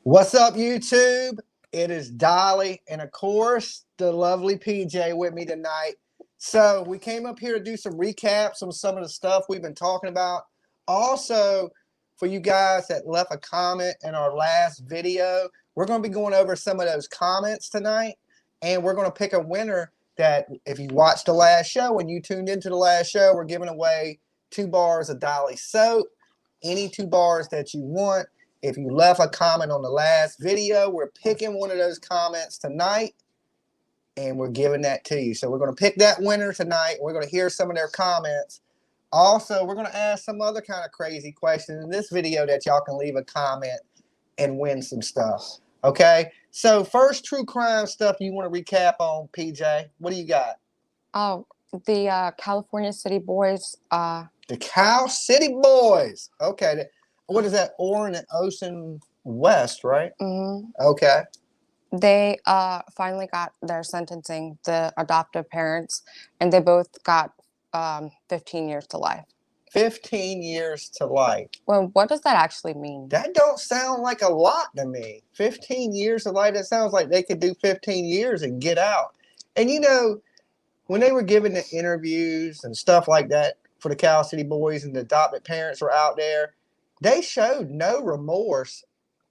What's up, YouTube? It is Dolly, and of course, the lovely PJ with me tonight. So, we came up here to do some recaps on some of the stuff we've been talking about. Also, for you guys that left a comment in our last video, we're going to be going over some of those comments tonight, and we're going to pick a winner that, if you watched the last show and you tuned into the last show, we're giving away 2 bars of Dolly soap, any 2 bars that you want. If you left a comment on the last video, we're picking one of those comments tonight, and we're giving that to you. So we're going to pick that winner tonight. We're going to hear some of their comments. Also, we're going to ask some other kind of crazy questions in this video that y'all can leave a comment and win some stuff. Okay? So first true crime stuff you want to recap on, PJ. What do you got? Oh, the California City Boys. The Cal City Boys. Okay. What is that? Orin and Ocean West, right? Mm-hmm. Okay. They finally got their sentencing, the adoptive parents, and they both got 15 years to life. 15 years to life. Well, what does that actually mean? That don't sound like a lot to me. 15 years to life, that sounds like they could do 15 years and get out. And you know, when they were giving the interviews and stuff like that for the Cal City Boys and the adopted parents were out there, they showed no remorse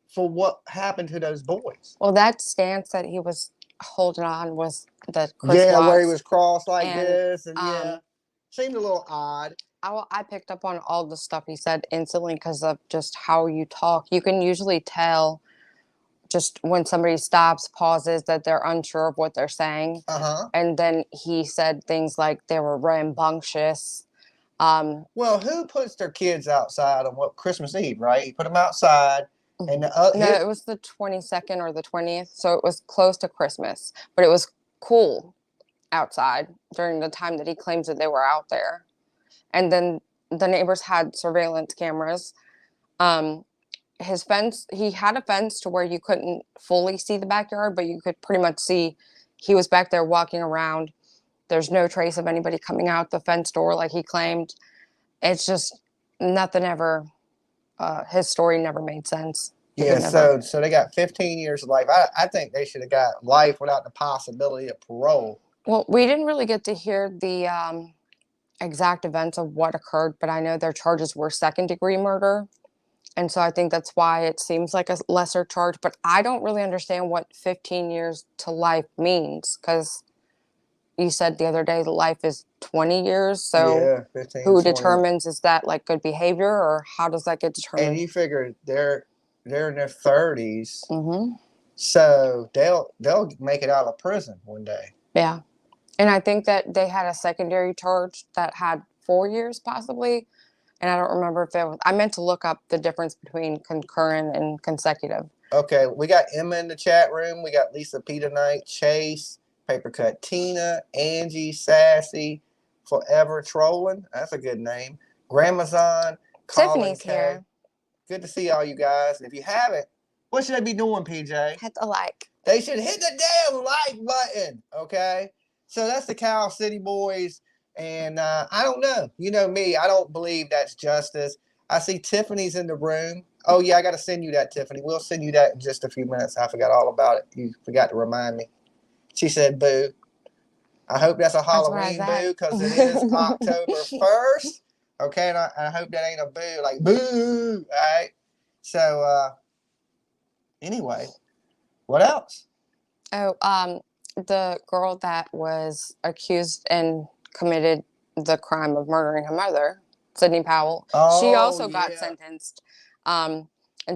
for what happened to those boys. Well, that stance that he was holding on was the where he was crossed like this, and seemed a little odd. I picked up on all the stuff he said instantly because of just how you talk. You can usually tell just when somebody stops, pauses, that they're unsure of what they're saying. And then he said things like they were rambunctious. Well, who puts their kids outside on what Christmas Eve, right? He put them outside. And no, it was the 22nd or the 20th, so it was close to Christmas. But it was cool outside during the time that he claims that they were out there. And then the neighbors had surveillance cameras. His fence, he had a fence to where you couldn't fully see the backyard, but you could pretty much see he was back there walking around. There's no trace of anybody coming out the fence door like he claimed. It's just nothing ever, his story never made sense. Yeah, so they got 15 years of life. I think they should have got life without the possibility of parole. Well, we didn't really get to hear the exact events of what occurred, but I know their charges were second-degree murder. And so I think that's why it seems like a lesser charge. But I don't really understand what 15 years to life means, because you said the other day life is 20 years. So yeah, 15, who 20. determines, is that like good behavior, or how does that get determined? And you figure they're in their 30s. Mm-hmm. So they'll make it out of prison one day. Yeah. And I think that they had a secondary charge that had 4 years possibly. And I don't remember if it was, I meant to look up the difference between concurrent and consecutive. Okay, we got Emma in the chat room. We got Lisa P tonight, Chase, Papercut Tina, Angie, Sassy, Forever Trolling. That's a good name. Gramazon, Tiffany's here. Good to see all you guys. And if you haven't, what should they be doing, PJ? Hit the like. They should hit the damn like button, okay? So that's the Cal City Boys. And I don't know. You know me. I don't believe that's justice. I see Tiffany's in the room. Oh, yeah, I got to send you that, Tiffany. We'll send you that in just a few minutes. I forgot all about it. You forgot to remind me. She said boo. I hope that's a Halloween boo, because it is October 1st. Okay, and I hope that ain't a boo. Like, boo. All right. So, anyway, what else? Oh, the girl that was accused and committed the crime of murdering her mother, Sydney Powell. Oh, she also got sentenced, and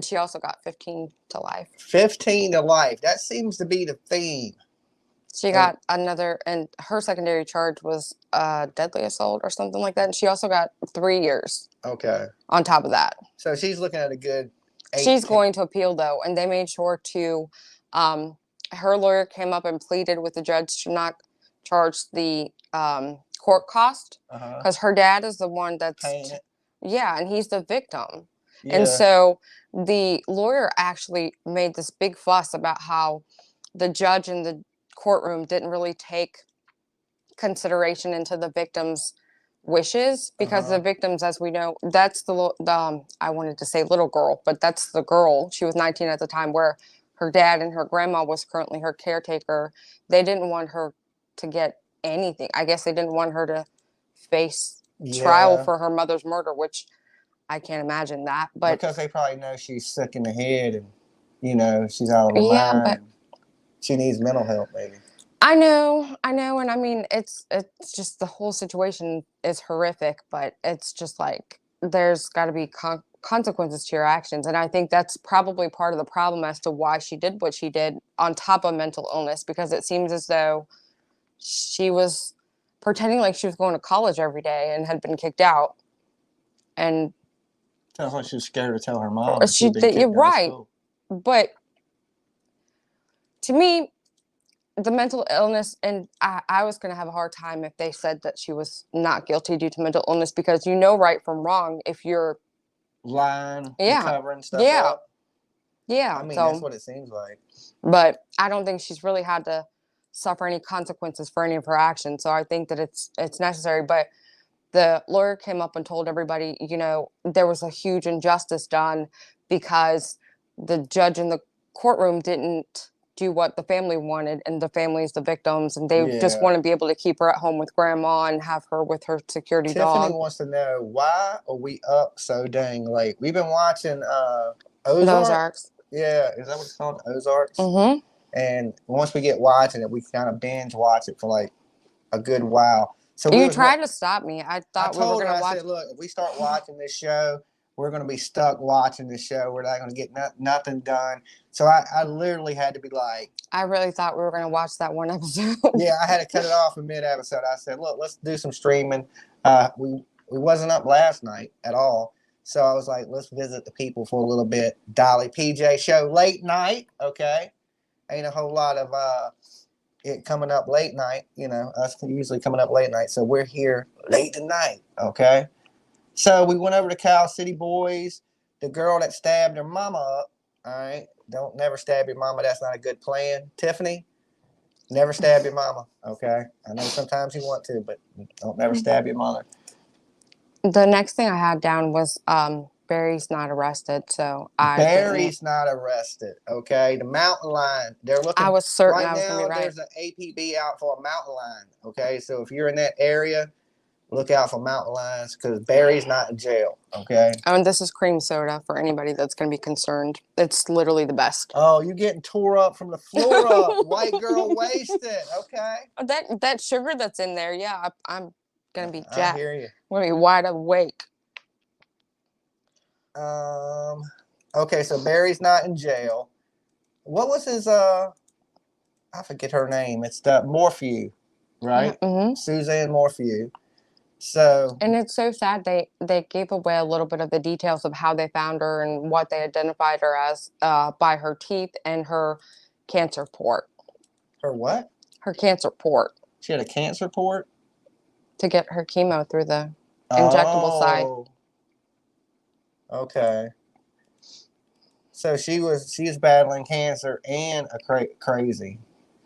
she also got 15 to life. 15 to life. That seems to be the theme. She got another, and her secondary charge was deadly assault or something like that. And she also got 3 years. Okay. On top of that. So she's looking at a good 8. She's going to appeal, though, and they made sure to, her lawyer came up and pleaded with the judge to not charge the court cost, because her dad is the one that's paying it. Yeah, and he's the victim. Yeah. And so the lawyer actually made this big fuss about how the judge in the courtroom didn't really take consideration into the victim's wishes because the victims, as we know, that's I wanted to say little girl, but that's the girl. She was 19 at the time, where her dad and her grandma was currently her caretaker. They didn't want her to get anything. I guess they didn't want her to face trial Yeah, for her mother's murder, which I can't imagine that. But because they probably know she's sick in the head and, you know, she's out of her yeah, mind. but And she needs mental help, maybe. I know, and I mean, it's just the whole situation is horrific, but it's just like there's got to be consequences to your actions, and I think that's probably part of the problem as to why she did what she did, on top of mental illness, because it seems as though she was pretending like she was going to college every day and had been kicked out, and Sounds like she was scared to tell her mom that she she'd been did. You're kicked out of right, school. but to me, the mental illness, and I was going to have a hard time if they said that she was not guilty due to mental illness, because you know right from wrong if you're Lying and yeah covering stuff yeah up. yeah I mean, that's so what it seems like. but I don't think she's really had to suffer any consequences for any of her actions, so I think that it's necessary. But the lawyer came up and told everybody, there was a huge injustice done because the judge in the courtroom didn't do what the family wanted, and the family's the victims, and they just Yeah. want to be able to keep her at home with grandma and have her with her security Tiffany dog. wants to know, why are we up so dang late? We've been watching Those Ozark. arcs. Yeah, is that what it's called? Ozarks? Mm-hmm. And once we get watching it, we kind of binge watch it for like a good while. So we You was tried to stop me. I I thought we were told her, gonna I watch. said, look, if we start watching this show, we're going to be stuck watching this show. We're not going to get nothing done. So I literally had to be like, I really thought we were gonna watch that one episode. yeah, I had to cut it off in mid episode. I said, look, let's do some streaming. We wasn't up last night at all. So I was like, let's visit the people for a little bit. Dolly PJ show late night. Okay. Ain't a whole lot of it coming up late night, us usually coming up late night. So we're here late tonight. Okay. So we went over to Cal City Boys. The girl that stabbed her mama up. All right. Don't never stab your mama. That's not a good plan. Tiffany, never stab your mama. Okay. I know sometimes you want to, but don't never stab your mother. The next thing I had down was Barry's not arrested, so Barry's not arrested. Okay. The mountain lion. They're looking. I was certain right I was now, gonna be right. there's an APB out for a mountain lion. Okay. So if you're in that area, look out for mountain lions because Barry's not in jail. Okay. Oh, and this is cream soda for anybody that's going to be concerned. It's literally the best. Oh, you're getting tore up from the floor up. White girl wasted. Okay. That sugar that's in there, yeah, I'm going to be I jacked. hear you. I'm going to be wide awake. Okay, so Barry's not in jail. What was his I forget her name. It's the Morphew, right? Mm-hmm. Suzanne Morphew. So And it's so sad they gave away a little bit of the details of how they found her and what they identified her as by her teeth and her cancer port. her what? Her cancer port. She had a cancer port? To get her chemo through the injectable site. Okay. So she's battling cancer and a crazy.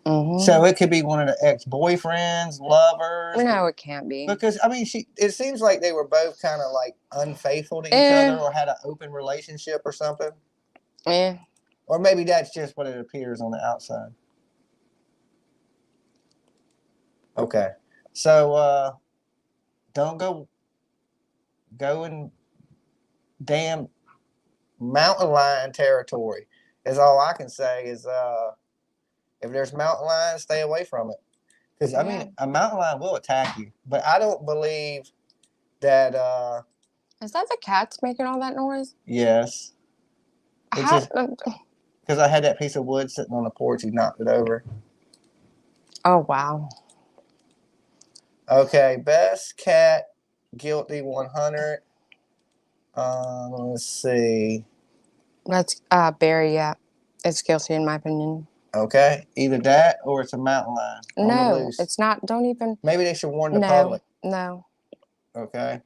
Mm-hmm. So it could be one of the ex-boyfriends, lovers. No, it can't be. Because I mean, it seems like they were both kind of like unfaithful to each other, or had an open relationship or something. Yeah. Or maybe that's just what it appears on the outside. Okay. So don't go in damn mountain lion territory. Is all I can say is if there's mountain lions, stay away from it. Because I mean, a mountain lion will attack you, but I don't believe that. Is that the cats making all that noise? Yes. Because I had that piece of wood sitting on the porch, he knocked it over. Oh wow. Okay, best cat, guilty 100. Let's see. That's Barry. Yeah, it's guilty in my opinion. Okay, either that or it's a mountain lion. No, it's not. Don't even. Maybe they should warn the public. No. Okay.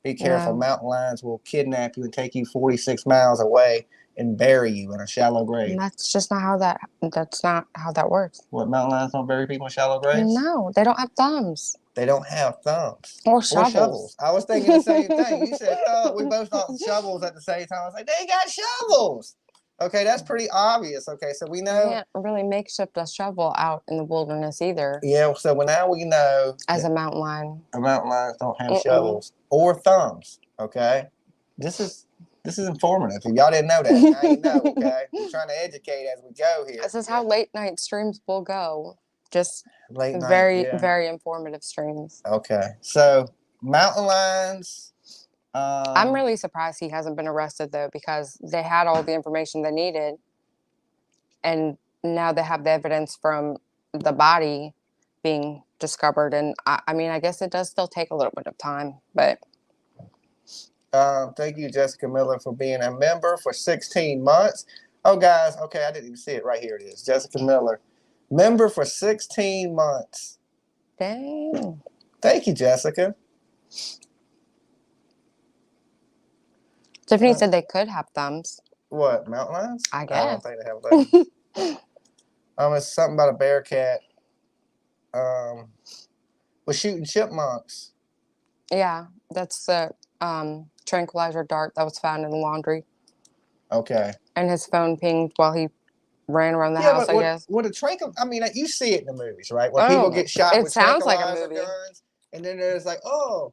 Be careful. No. Mountain lions will kidnap you and take you 46 miles away and bury you in a shallow grave. And that's just not how that. That's not how that works. What, mountain lions don't bury people in shallow graves? No, they don't have thumbs. They don't have thumbs. Or Or shovels. shovels. I was thinking the same thing. You said we both thought shovels at the same time. I was like, they got shovels. Okay, that's pretty obvious. Okay, so we You know. can't really makeshift a shovel out in the wilderness either. Yeah, so now we know. As a mountain lion. Mountain lions don't have shovels or thumbs. Okay, this is informative. If y'all didn't know that, now you know. Okay, we're trying to educate as we go here. This is how late night streams will go. Just late night, very informative streams. Okay, so mountain lions. I'm really surprised he hasn't been arrested though, because they had all the information they needed, and now they have the evidence from the body being discovered. And I mean, I guess it does still take a little bit of time, but. Thank you, Jessica Miller, for being a member for 16 months. Oh, guys, okay, I didn't even see it. Right here it is. Jessica Miller, member for 16 months. Dang. Thank you, Jessica. Tiffany said they could have thumbs. What, mountain lions? I guess. I don't think they have thumbs. It's something about a bear cat. Was shooting chipmunks. Yeah, that's the tranquilizer dart that was found in the laundry. Okay. And his phone pinged while he ran around the house, I guess. What a I mean, you see it in the movies, right? Where people get shot with tranquilizer guns, and then there's like, oh,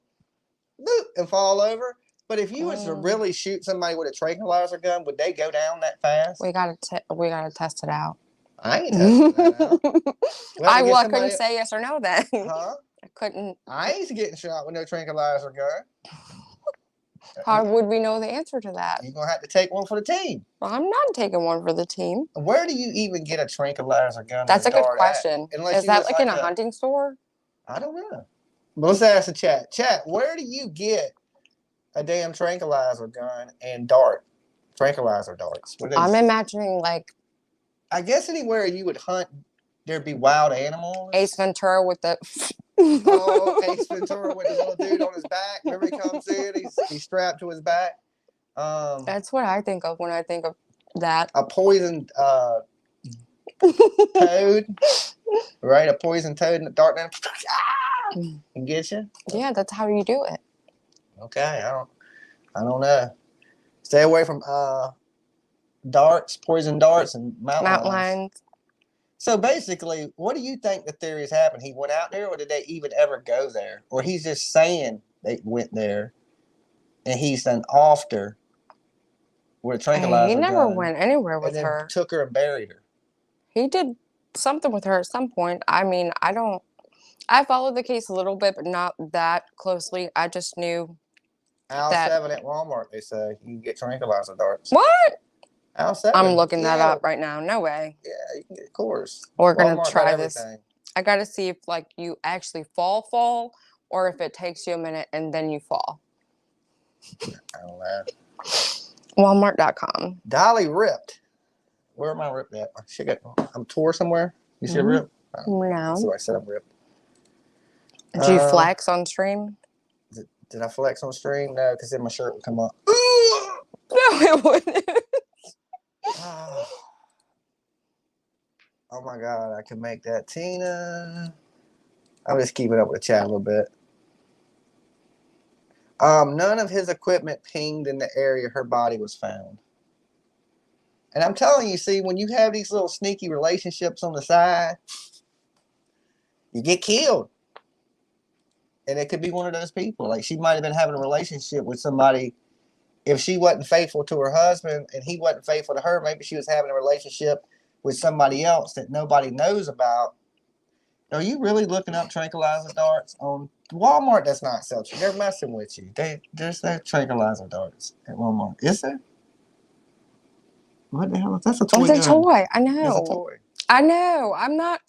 boop, and fall over. But if you was to really shoot somebody with a tranquilizer gun, would they go down that fast? We gotta test it out. I ain't testing that out. I couldn't say yes or no then. Huh? I couldn't. I ain't getting shot with no tranquilizer gun. How would we know the answer to that? You're gonna have to take one for the team. Well, I'm not taking one for the team. Where do you even get a tranquilizer gun? That's a good question. Is that like in a hunting store? I don't know. But let's ask the chat. Chat, where do you get a damn tranquilizer gun and tranquilizer darts? I'm imagining like. I guess anywhere you would hunt, there'd be wild animals. Ace Ventura with the. Ace Ventura with the little dude on his back. Remember he comes in, he's strapped to his back. That's what I think of when I think of that. A poisoned toad, right? A poisoned toad in the dark and get you. Yeah, that's how you do it. Okay, I don't know. Stay away from poison darts, and mountain lions. So basically, what do you think the theories happened? He went out there, or did they even ever go there? Or he's just saying they went there, and he's done after with a tranquilizer gun. He never went anywhere with her. Took her and buried her. He did something with her at some point. I mean, I followed the case a little bit, but not that closely. I just knew Aisle 7 at Walmart, they say. You can get tranquilizer darts. What? Aisle 7. I'm looking that up right now. No way. Yeah, you can get, of course. We're going to try this. I got to see if like you actually fall, or if it takes you a minute and then you fall. I don't know. Walmart.com. Dolly ripped. Where am I ripped at? I'm tore somewhere. You see ripped? No. So I said I'm ripped. Did you flex on stream? Did I flex on stream? No, because then my shirt would come up. No, it wouldn't. Oh my God, I can make that. Tina. I'm just keeping up with the chat a little bit. None of his equipment pinged in the area her body was found. And I'm telling you, see, when you have these little sneaky relationships on the side, you get killed. And it could be one of those people. Like, she might have been having a relationship with somebody. If she wasn't faithful to her husband and he wasn't faithful to her, maybe she was having a relationship with somebody else that nobody knows about. Are you really looking up tranquilizer darts on Walmart? That's not sell. They're messing with you. There's no tranquilizer darts at Walmart. Is there? What the hell? That's a toy. It's a toy. I know. It's a toy. I know. I'm not.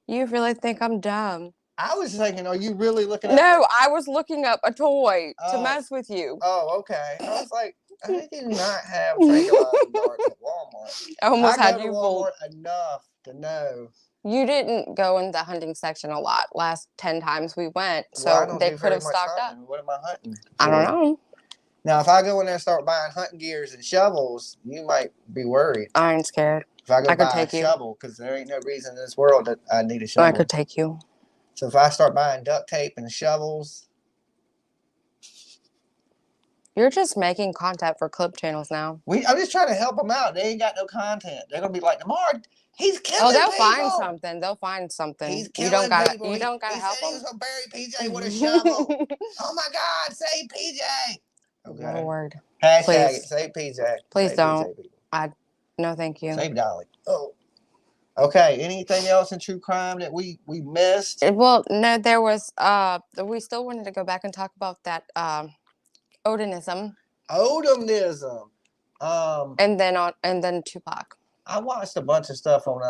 You really think I'm dumb? I was thinking, are you really looking up? No, I was looking up a toy to mess with you. Oh, okay. I was like, I do not have tranquilizer darts at Walmart. I almost had you Walmart enough to know. You didn't go in the hunting section a lot last 10 times we went, so they could have stocked up. What am I hunting? I don't know. Now, if I go in there and start buying hunting gears and shovels, you might be worried. I ain't scared. If I go buy a shovel, because there ain't no reason in this world that I need a shovel. I could take you. So if I start buying duct tape and shovels, You're just making content for clip channels now. I'm just trying to help them out. They ain't got no content. They're gonna be like, Lamar, he's killing Oh, they'll people. find something. They'll find something. He's You don't killing gotta. people. You don't He gotta help said he them. was gonna bury PJ with a shovel. Oh my God, save PJ. Okay. Lord, Hashtag please, it. Save PJ. please Save don't. PJ people. No, thank you. Save Dolly. Oh. Okay. Anything else in true crime that we missed? Well, no, there was. We still wanted to go back and talk about that Odinism, Odomism. and then Tupac. I watched a bunch of stuff on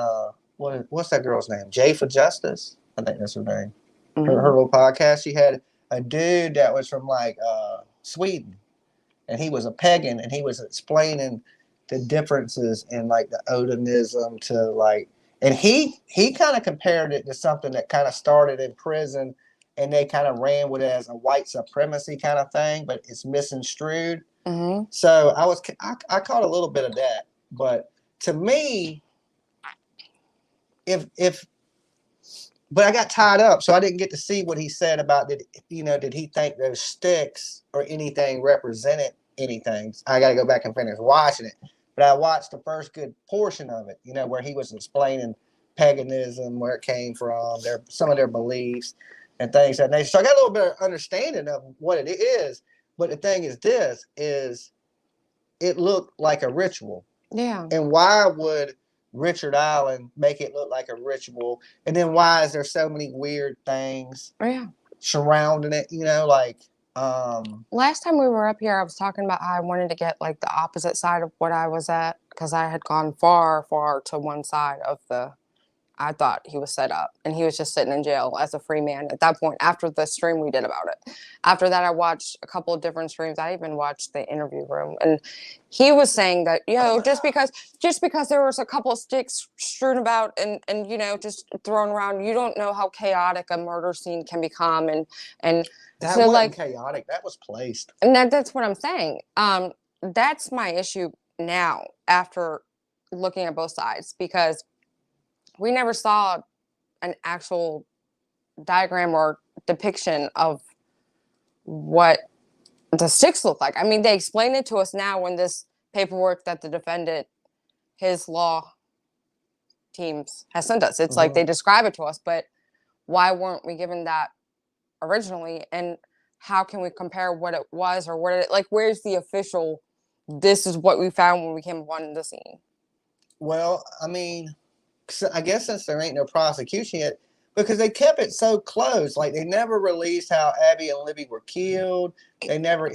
what's that girl's name? Jay for Justice. I think that's her name. Her little podcast. She had a dude that was from like Sweden, and he was a pagan, and he was explaining the differences in like the Odinism to like, and he kind of compared it to something that kind of started in prison, and they kind of ran with it as a white supremacy kind of thing, but it's misconstrued. Mm-hmm. So I caught a little bit of that, but to me, but I got tied up, so I didn't get to see what he said about did he think those sticks or anything represented anything. I got to go back and finish watching it, but I watched the first good portion of it, where he was explaining paganism, where it came from, some of their beliefs and things of that nature. So I got a little bit of understanding of what it is, but the thing is it looked like a ritual. Yeah. And why would Richard Allen make it look like a ritual? And then why is there so many weird things surrounding it? Last time we were up here, I was talking about how I wanted to get like the opposite side of what I was at, because I had gone far to one side of I thought he was set up, and he was just sitting in jail as a free man at that point, after the stream we did about it. After that, I watched a couple of different streams. I even watched the interview room, and he was saying that, just because there was a couple of sticks strewn about and just thrown around, you don't know how chaotic a murder scene can become. And that so, wasn't chaotic. That was placed. And that's what I'm saying. That's my issue now after looking at both sides, because we never saw an actual diagram or depiction of what the sticks look like. I mean, they explain it to us now in this paperwork that the defendant, his law teams, has sent us. It's like they describe it to us, but why weren't we given that originally? And how can we compare what it was, or where's the official, this is what we found when we came upon the scene? Well, I mean, I guess since there ain't no prosecution yet, because they kept it so close, like they never released how Abby and Libby were killed. They never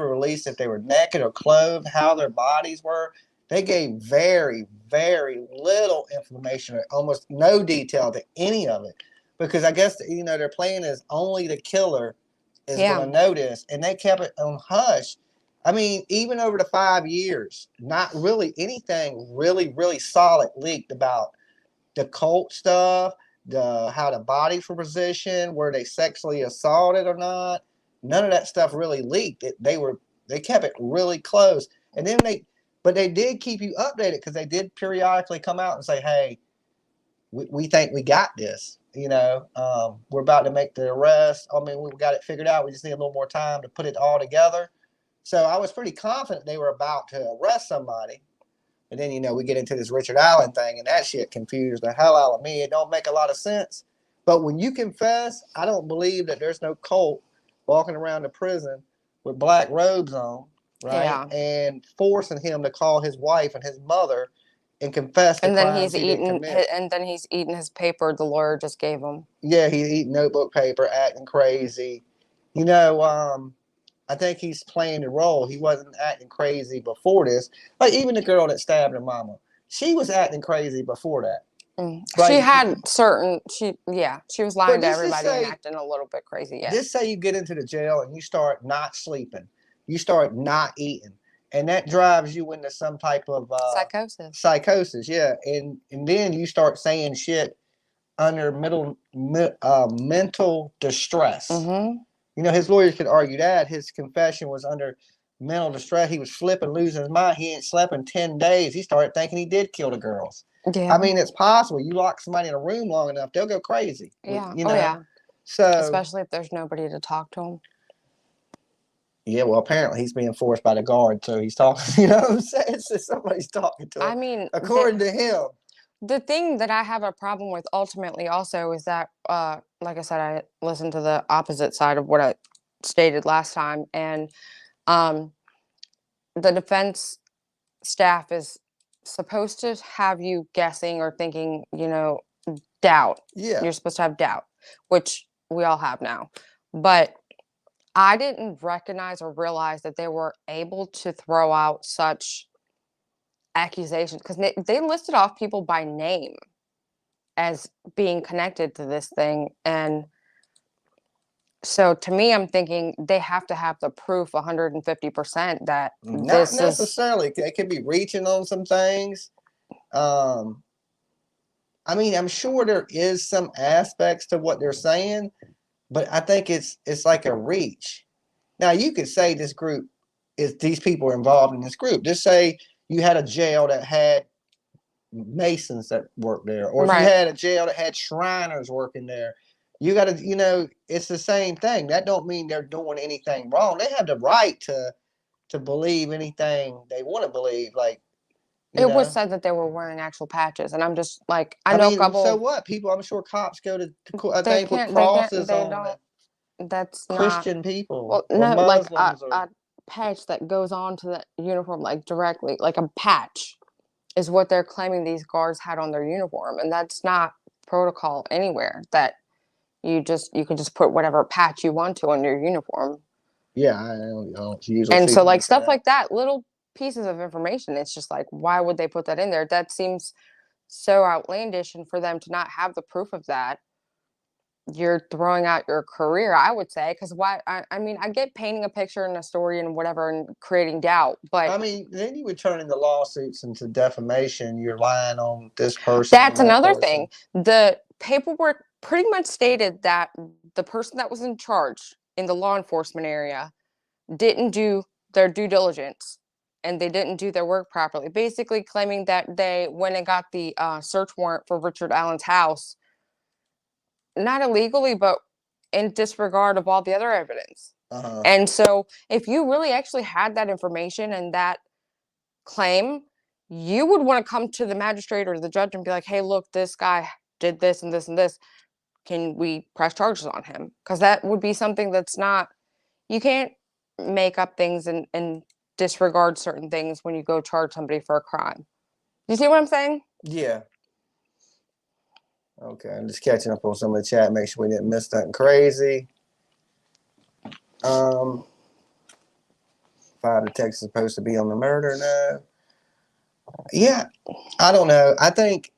released if they were naked or clothed, how their bodies were. They gave very, very little information, or almost no detail to any of it, because I guess they're playing as only the killer is going to notice, and they kept it on hush. I mean, even over the 5 years, not really anything really, really solid leaked about the cult stuff, how the bodies were positioned, were they sexually assaulted or not. None of that stuff really leaked. They kept it really close, and then but they did keep you updated, because they did periodically come out and say, "Hey, we think we got this. We're about to make the arrest. I mean, we got it figured out. We just need a little more time to put it all together." So I was pretty confident they were about to arrest somebody. And then, we get into this Richard Allen thing, and that shit confused the hell out of me. It don't make a lot of sense. But when you confess, I don't believe that there's no cult walking around the prison with black robes on, right? Yeah. And forcing him to call his wife and his mother and confess the crimes he didn't commit. And then he's eating his paper the lawyer just gave him. Yeah, he's eating notebook paper, acting crazy. I think he's playing the role. He wasn't acting crazy before this. Like, even the girl that stabbed her mama, she was acting crazy before that. Like, she had she was lying to everybody and acting a little bit crazy. Yeah. Just say you get into the jail and you start not sleeping, you start not eating, and that drives you into some type of psychosis, yeah. And then you start saying shit under mental distress. His lawyers could argue that his confession was under mental distress. He was flipping, losing his mind. He ain't slept in 10 days. He started thinking he did kill the girls. Yeah. I mean, it's possible. You lock somebody in a room long enough, they'll go crazy. Yeah. You Oh, know. yeah. So Especially if there's nobody to talk to him. yeah, well, apparently he's being forced by the guard, so he's talking. You know what I'm saying? So somebody's talking to him. I mean, according to him. The thing that I have a problem with ultimately also is that, like I said, I listened to the opposite side of what I stated last time, and um, the defense staff is supposed to have you guessing or thinking, doubt. Yeah. You're supposed to have doubt, which we all have now. But I didn't recognize or realize that they were able to throw out such accusations because they listed off people by name as being connected to this thing. And so to me, I'm thinking they have to have the proof 150% that Not this is. necessarily. They could be reaching on some things. I mean, I'm sure there is some aspects to what they're saying, but I think it's like a reach. Now you could say this group is these people are involved in this group. Just say you had a jail that had Masons that worked there, or if you Right. had a jail that had Shriners working there, you got to, it's the same thing. That don't mean they're doing anything wrong. They have the right to believe anything they want to believe. Like, It was said that they were wearing actual patches, and I'm just like, I I know a mean, couple so of what? People, I'm sure cops go to I they think with can't they can't crosses they on don't that's not Christian people well or no like Muslims or a patch that goes on to the uniform like directly like a patch is what they're claiming these guards had on their uniform, and that's not protocol anywhere that you can just put whatever patch you want to on your uniform. yeah, I don't usually And see so them like like stuff that. like that, little pieces of information, it's just like why would they put that in there? That seems so outlandish, and for them to not have the proof of that, you're throwing out your career, I would say, because why I mean I get painting a picture and a story and whatever and creating doubt, but I mean, then you would turn into lawsuits into defamation. You're lying on this person and that's that another person. thing. The paperwork pretty much stated that the person that was in charge in the law enforcement area didn't do their due diligence and they didn't do their work properly. Basically, claiming that they went and got the search warrant for Richard Allen's house, not illegally, but in disregard of all the other evidence. Uh-huh. And so, if you really actually had that information and that claim, you would want to come to the magistrate or the judge and be like, hey, look, this guy did this and this and this. Can we press charges on him? Because that would be something that's not, you can't make up things and disregard certain things when you go charge somebody for a crime. You see what I'm saying? Yeah. Okay, I'm just catching up on some of the chat. Make sure we didn't miss nothing crazy. Um, Five detectives supposed to be on the murder now. Yeah, I don't know. I think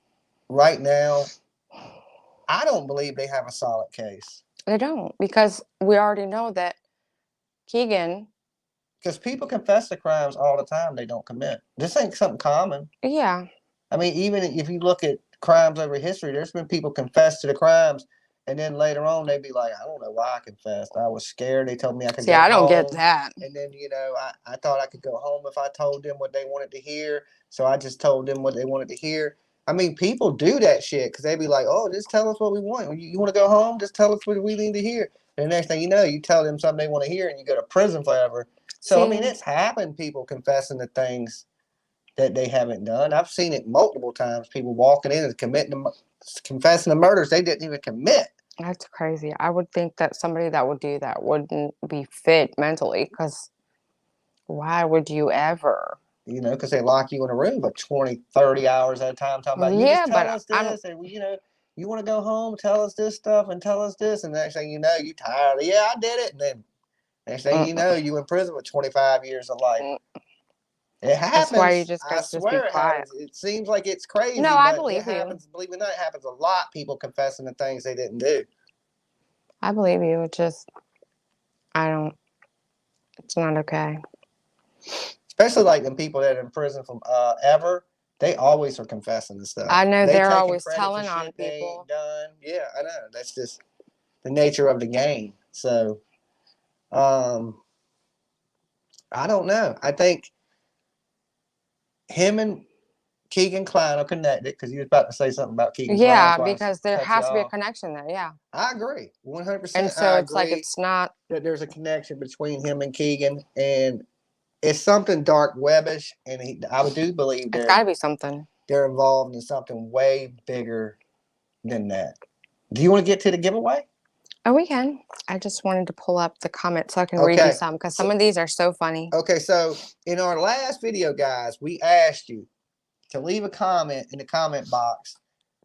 right now, I don't believe they have a solid case They don't, because we already know that Keegan, because people confess to crimes all the time they don't commit. This ain't something common. yeah. I mean, even if you look at crimes over history, there's been people confess to the crimes, and then later on they be like, I don't know why I confessed. I was scared. They told me I could See, go I don't get home. that. And then, I thought I could go home if I told them what they wanted to hear. So I just told them what they wanted to hear. I mean, people do that shit because they be like, oh, just tell us what we want. You want to go home? Just tell us what we need to hear. And the next thing you know, you tell them something they want to hear and you go to prison forever. So, I mean, See, it's happened, people confessing to things that they haven't done. I've seen it multiple times. People walking in and confessing to murders they didn't even commit. that's crazy. I would think that somebody that would do that wouldn't be fit mentally, because why would you ever? Because they lock you in a room for 20, 30 hours at a time talking about, you just Yeah, tell but us I'm this. And, you want to go home, tell us this stuff and tell us this. And the next thing you know, you tired. Yeah, I did it. And then next thing you know, you in prison with 25 years of life. It that's why you happens. just I guys just be swear it quiet. happens. It seems like it's No, crazy, I but it believe you. happens. Believe it or not, it happens a lot. People confessing to things they didn't do. I believe you. It just, I don't, it's not okay. Especially like the people that are in prison from ever, they always are confessing to stuff. I know They they're taking always credit for telling on shit they people. ain't done. Yeah, I know. That's just the nature of the game. So, um, I don't know. I think him and Keegan Klein will connect it because you was about to say something about Keegan Klein. Yeah, So I because there cut you has to be a off. connection there. Yeah. I agree, 100%. And so I it's like agree it's not. that there's a connection between him and Keegan, and it's something dark webbish, and I do believe It's got to be something. they're involved in something way bigger than that. Do you want to get to the giveaway? Oh, we can. I just wanted to pull up the comments so I can read you some because some of these are so funny. Okay, so in our last video, guys, we asked you to leave a comment in the comment box.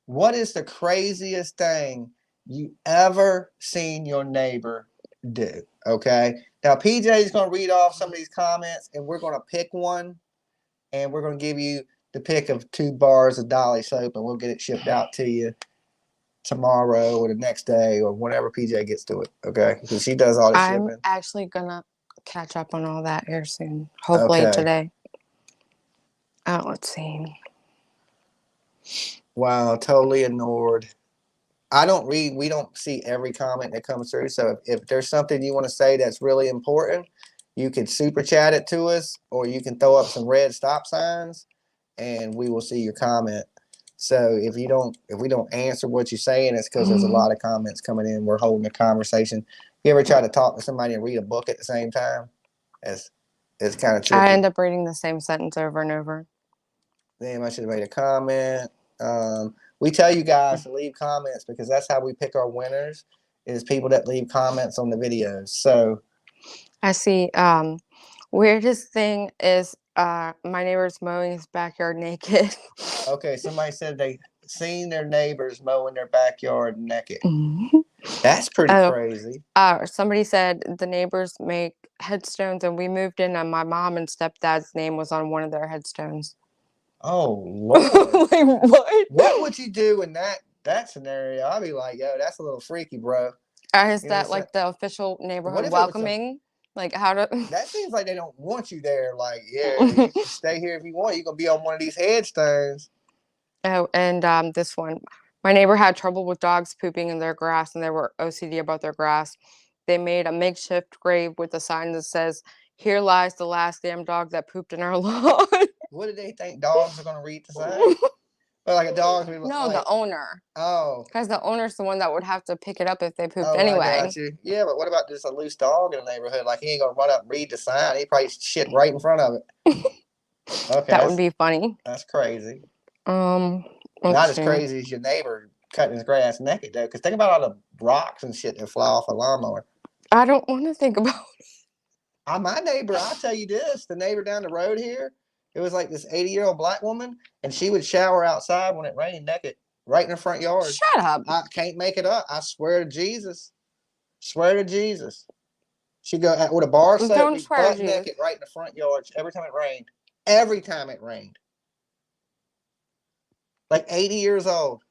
What is the craziest thing you ever seen your neighbor do? Okay. Now, PJ is going to read off some of these comments, and we're going to pick one, and we're going to give you the pick of 2 bars of Dolly soap, and we'll get it shipped out to you tomorrow or the next day or whenever PJ gets to it. Okay, because she does all the shipping. I'm actually gonna catch up on all that here soon. Hopefully today. Oh, let's see. Wow, totally ignored. I don't read. We don't see every comment that comes through. So if there's something you want to say that's really important, you can super chat it to us, or you can throw up some red stop signs, and we will see your comment. So if we don't answer what you're saying, it's because there's a lot of comments coming in. We're holding a conversation. You ever try to talk to somebody and read a book at the same time? It's kind of tricky. I end up reading the same sentence over and over. Damn, I should have made a comment. We tell you guys to leave comments because that's how we pick our winners, is people that leave comments on the videos. So I see. Weirdest thing is my neighbor's mowing his backyard naked. Okay, somebody said they seen their neighbors mowing their backyard naked. That's pretty crazy. Somebody said the neighbors make headstones, and we moved in, and my mom and stepdad's name was on one of their headstones. Oh Lord! Like, what? What would you do in that scenario? I'd be like, yo, that's a little freaky, bro. Is that like the official neighborhood welcoming? Like how to? That seems like they don't want you there. Like, yeah, you can stay here if you want. You're gonna be on one of these headstones. Oh, and this one, my neighbor had trouble with dogs pooping in their grass, and they were OCD about their grass. They made a makeshift grave with a sign that says, "Here lies the last damn dog that pooped in our lawn." What do they think dogs are gonna read the sign? But like a dog. No, the owner. Oh. Because the owner's the one that would have to pick it up if they pooped anyway. I got you. Yeah, but what about just a loose dog in the neighborhood? Like, he ain't gonna run up and read the sign. He probably shit right in front of it. Okay. That would be funny. That's crazy. Not as crazy as your neighbor cutting his grass naked, though. Because think about all the rocks and shit that fly off a lawnmower. I don't want to think about it. My neighbor, I'll tell you this. The neighbor down the road here, it was like this 80-year-old black woman, and she would shower outside when it rained naked, right in her front yard. Shut up. I can't make it up. I swear to Jesus. Swear to Jesus. She'd go with a bar of soap, be butt naked right in the front yard every time it rained. Every time it rained. Like 80 years old.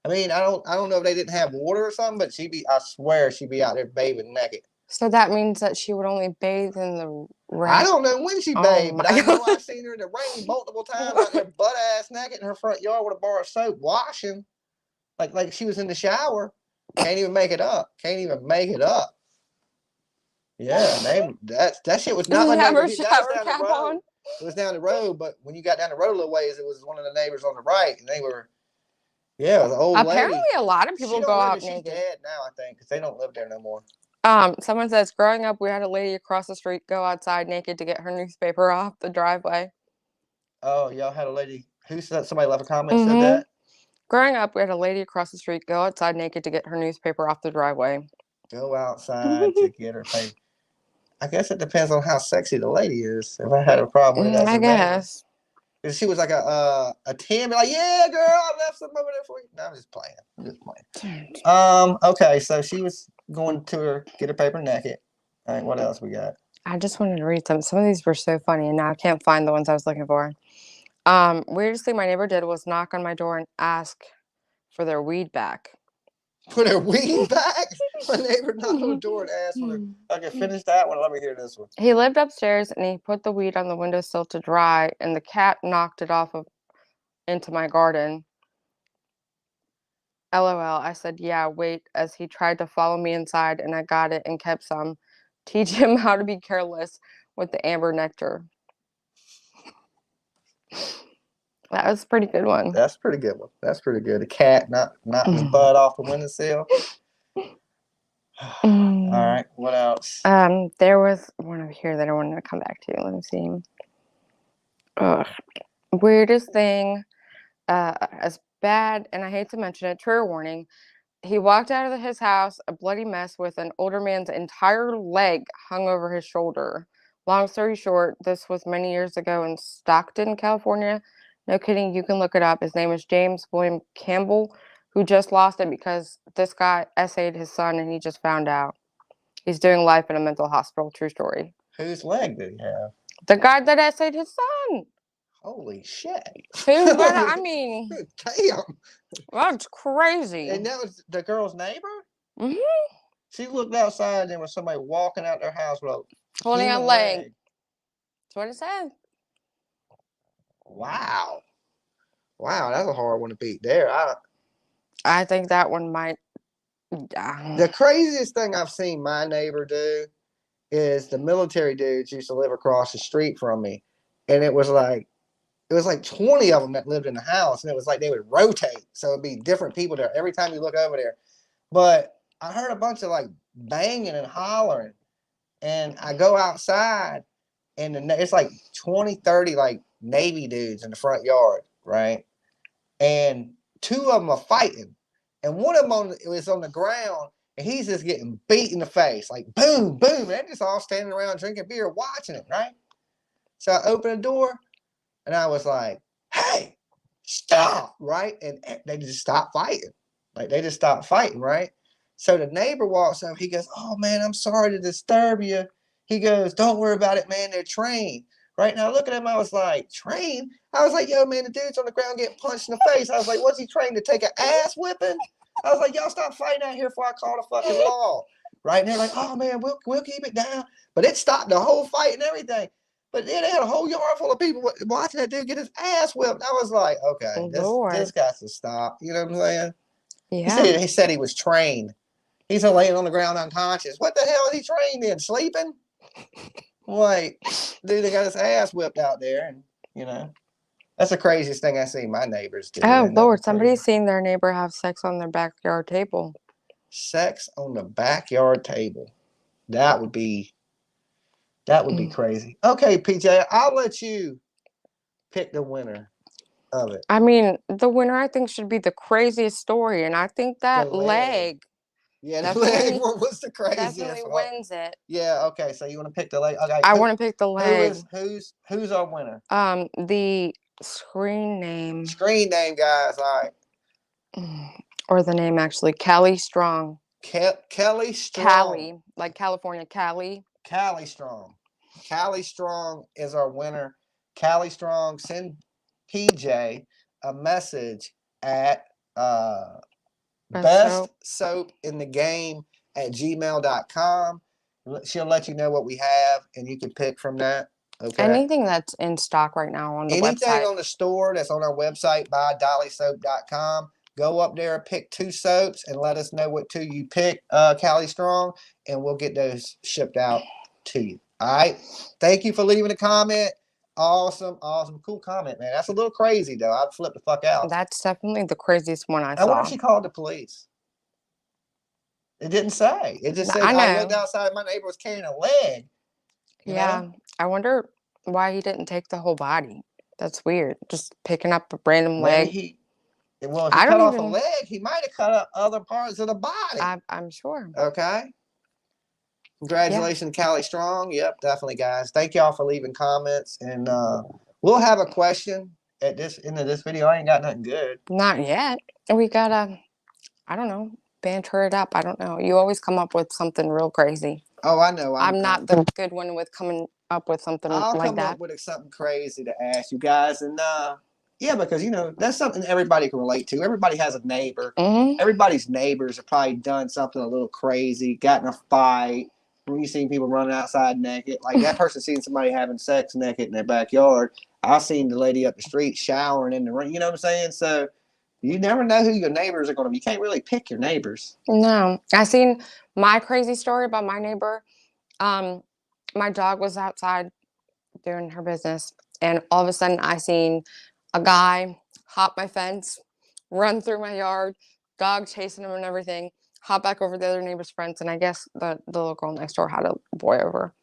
I mean, I don't know if they didn't have water or something, but I swear she'd be out there bathing naked. So that means that she would only bathe in the rain. I don't know when she bathed, but I know I've seen her in the rain multiple times out there butt ass naked in her front yard with a bar of soap washing. Like she was in the shower. Can't even make it up. Can't even make it up. Yeah, that shit was not my neighbor. Shower cap on. It was down the road, but when you got down the road a little ways, it was one of the neighbors on the right, and they were, it was an old lady. Apparently, a lot of people go out naked. She's dead now, I think, because they don't live there no more. Someone says, growing up, we had a lady across the street go outside naked to get her newspaper off the driveway. Oh, y'all had a lady. Who said? Somebody left a comment said that? Growing up, we had a lady across the street go outside naked to get her newspaper off the driveway. Go outside to get her paper. I guess it depends on how sexy the lady is. If I had a problem with that, I guess. If she was like a 10, like, yeah, girl, I left some over there for you. No, I'm just playing. Okay, so she was going to get her paper naked. All right, what else we got? I just wanted to read some. Some of these were so funny, and now I can't find the ones I was looking for. Weirdest thing my neighbor did was knock on my door and ask for their weed back. For their weed back? My neighbor knocked on the door and asked for their... Okay, finish that one. Let me hear this one. He lived upstairs, and he put the weed on the windowsill to dry, and the cat knocked it off into my garden. LOL. I said, yeah, wait, as he tried to follow me inside, and I got it and kept some. Teach him how to be careless with the amber nectar. That was a pretty good one. That's a pretty good one. That's pretty good. The cat knocked his butt off the windowsill. All right. What else? There was one over here that I wanted to come back to. Let me see. Ugh. Weirdest thing, as bad, and I hate to mention it, trigger warning. He walked out of his house a bloody mess with an older man's entire leg hung over his shoulder. Long story short, this was many years ago in Stockton, California. No kidding, you can look it up. His name was James William Campbell, who just lost it because this guy essayed his son and he just found out. He's doing life in a mental hospital. True story. Whose leg did he have? The guy that essayed his son. Holy shit. Who's gonna, I mean, damn. That's crazy. And that was the girl's neighbor? Mm-hmm. She looked outside and there was somebody walking out their house with a Holding a leg. That's what it said. Wow. Wow, that's a hard one to beat there. I think that one might. The craziest thing I've seen my neighbor do is the military dudes used to live across the street from me. And it was like 20 of them that lived in the house. And it was like they would rotate. So it'd be different people there every time you look over there. But I heard a bunch of like banging and hollering. And I go outside and it's like 20, 30 like Navy dudes in the front yard, right? And two of them are fighting. And one of them is on the ground and he's just getting beat in the face. Like boom, boom. And they're just all standing around drinking beer watching it, right? So I open the door and I was like, hey, stop, right? And they just stopped fighting. Like they just stopped fighting, right? So the neighbor walks up. He goes, oh, man, I'm sorry to disturb you. He goes, don't worry about it, man. They're trained. Right now, look at him. I was like, trained? I was like, yo, man, the dude's on the ground getting punched in the face. I was like, what's he trained to take an ass whipping? I was like, y'all stop fighting out here before I call the fucking law. Right? And they're like, oh, man, we'll keep it down. But it stopped the whole fight and everything. But then they had a whole yard full of people watching that dude get his ass whipped. I was like, okay, this got to stop. You know what I'm saying? Yeah. He said he was trained. He's laying on the ground unconscious. What the hell is he trained in? Sleeping? Like, dude, they got his ass whipped out there. And, you know, that's the craziest thing I see my neighbors do. Oh, Lord, somebody's seen their neighbor have sex on their backyard table. Sex on the backyard table. That would be crazy. Okay, PJ, I'll let you pick the winner of it. I mean, the winner, I think, should be the craziest story. And I think that leg. Yeah, the leg was the craziest. Definitely wins it. Yeah, okay. So you want to pick the leg? Okay. I want to pick the leg. Who's our winner? The screen name. Screen name, guys. All right. Or the name actually, Callie Strong. Kelly Strong. Cali, like California, Cali. Callie Strong. Callie Strong is our winner. Callie Strong, send PJ a message at best soap in the game at gmail.com. She'll let you know what we have and you can pick from that. Okay. Anything that's in stock right now on the website. Anything on the store that's on our website by dollysoap.com. Go up there, pick 2 soaps, and let us know what 2 you pick, Callie Strong, and we'll get those shipped out to you. All right. Thank you for leaving a comment. Awesome. Cool comment, man. That's a little crazy, though. I'd flip the fuck out. That's definitely the craziest one I saw. I wonder if she called the police. It didn't say. It just said, I looked outside. My neighbor was carrying a leg. Yeah. Know? I wonder why he didn't take the whole body. That's weird. Just picking up a random leg. If he cut off a leg, he might have cut up other parts of the body. I'm sure. Okay. Congratulations, Callie Strong. Yep, definitely, guys. Thank y'all for leaving comments. And we'll have a question at this end of this video. I ain't got nothing good. Not yet. We gotta, I don't know, banter it up. I don't know. You always come up with something real crazy. Oh, I know. I'm not the good one with coming up with something like that. I'll come up with something crazy to ask you guys. And yeah, because, you know, that's something everybody can relate to. Everybody has a neighbor. Mm-hmm. Everybody's neighbors have probably done something a little crazy, got in a fight. When you see people running outside naked, like that person seen somebody having sex naked in their backyard. I seen the lady up the street showering in the rain. You know what I'm saying? So you never know who your neighbors are going to be. You can't really pick your neighbors. No. I seen my crazy story about my neighbor. My dog was outside doing her business, and all of a sudden I seen a guy hop my fence, run through my yard, dog chasing him and everything, hop back over the other neighbor's fence, and I guess the little girl next door had a boy over.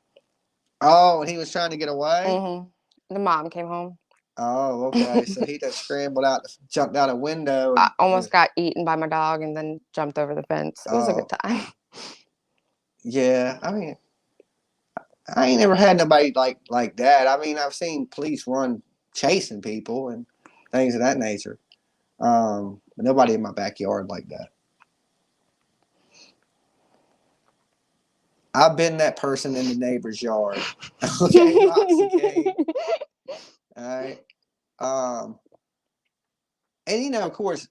Oh, and he was trying to get away? The mom came home. Oh, okay. So he just scrambled out, jumped out a window. I And, almost got eaten by my dog and then jumped over the fence. It was a good time. Yeah. I mean, I ain't never had nobody like that. I mean, I've seen police run chasing people and things of that nature. But nobody in my backyard like that. I've been that person in the neighbor's yard. Okay, Roxy Kane. All right. And of course,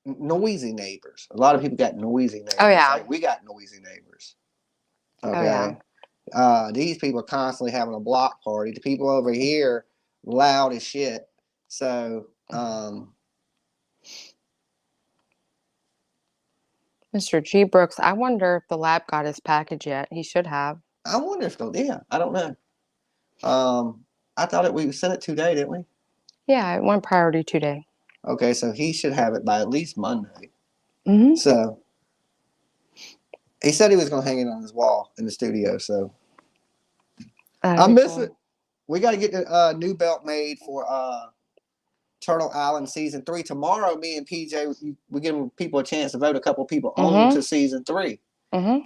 noisy neighbors. A lot of people got noisy neighbors. Oh, yeah. Like, we got noisy neighbors. Okay. Oh, yeah. These people are constantly having a block party. The people over here, loud as shit. So, Mr. G. Brooks, I wonder if the lab got his package yet. He should have. I wonder if they'll. Yeah, I don't know. I thought we sent it today, didn't we? Yeah, it went priority today. Okay, so he should have it by at least Monday. Mm-hmm. So he said he was going to hang it on his wall in the studio. So I miss it. We got to get the new belt made for Turtle Island season 3 tomorrow. Me and PJ, we give people a chance to vote a couple people on to season 3.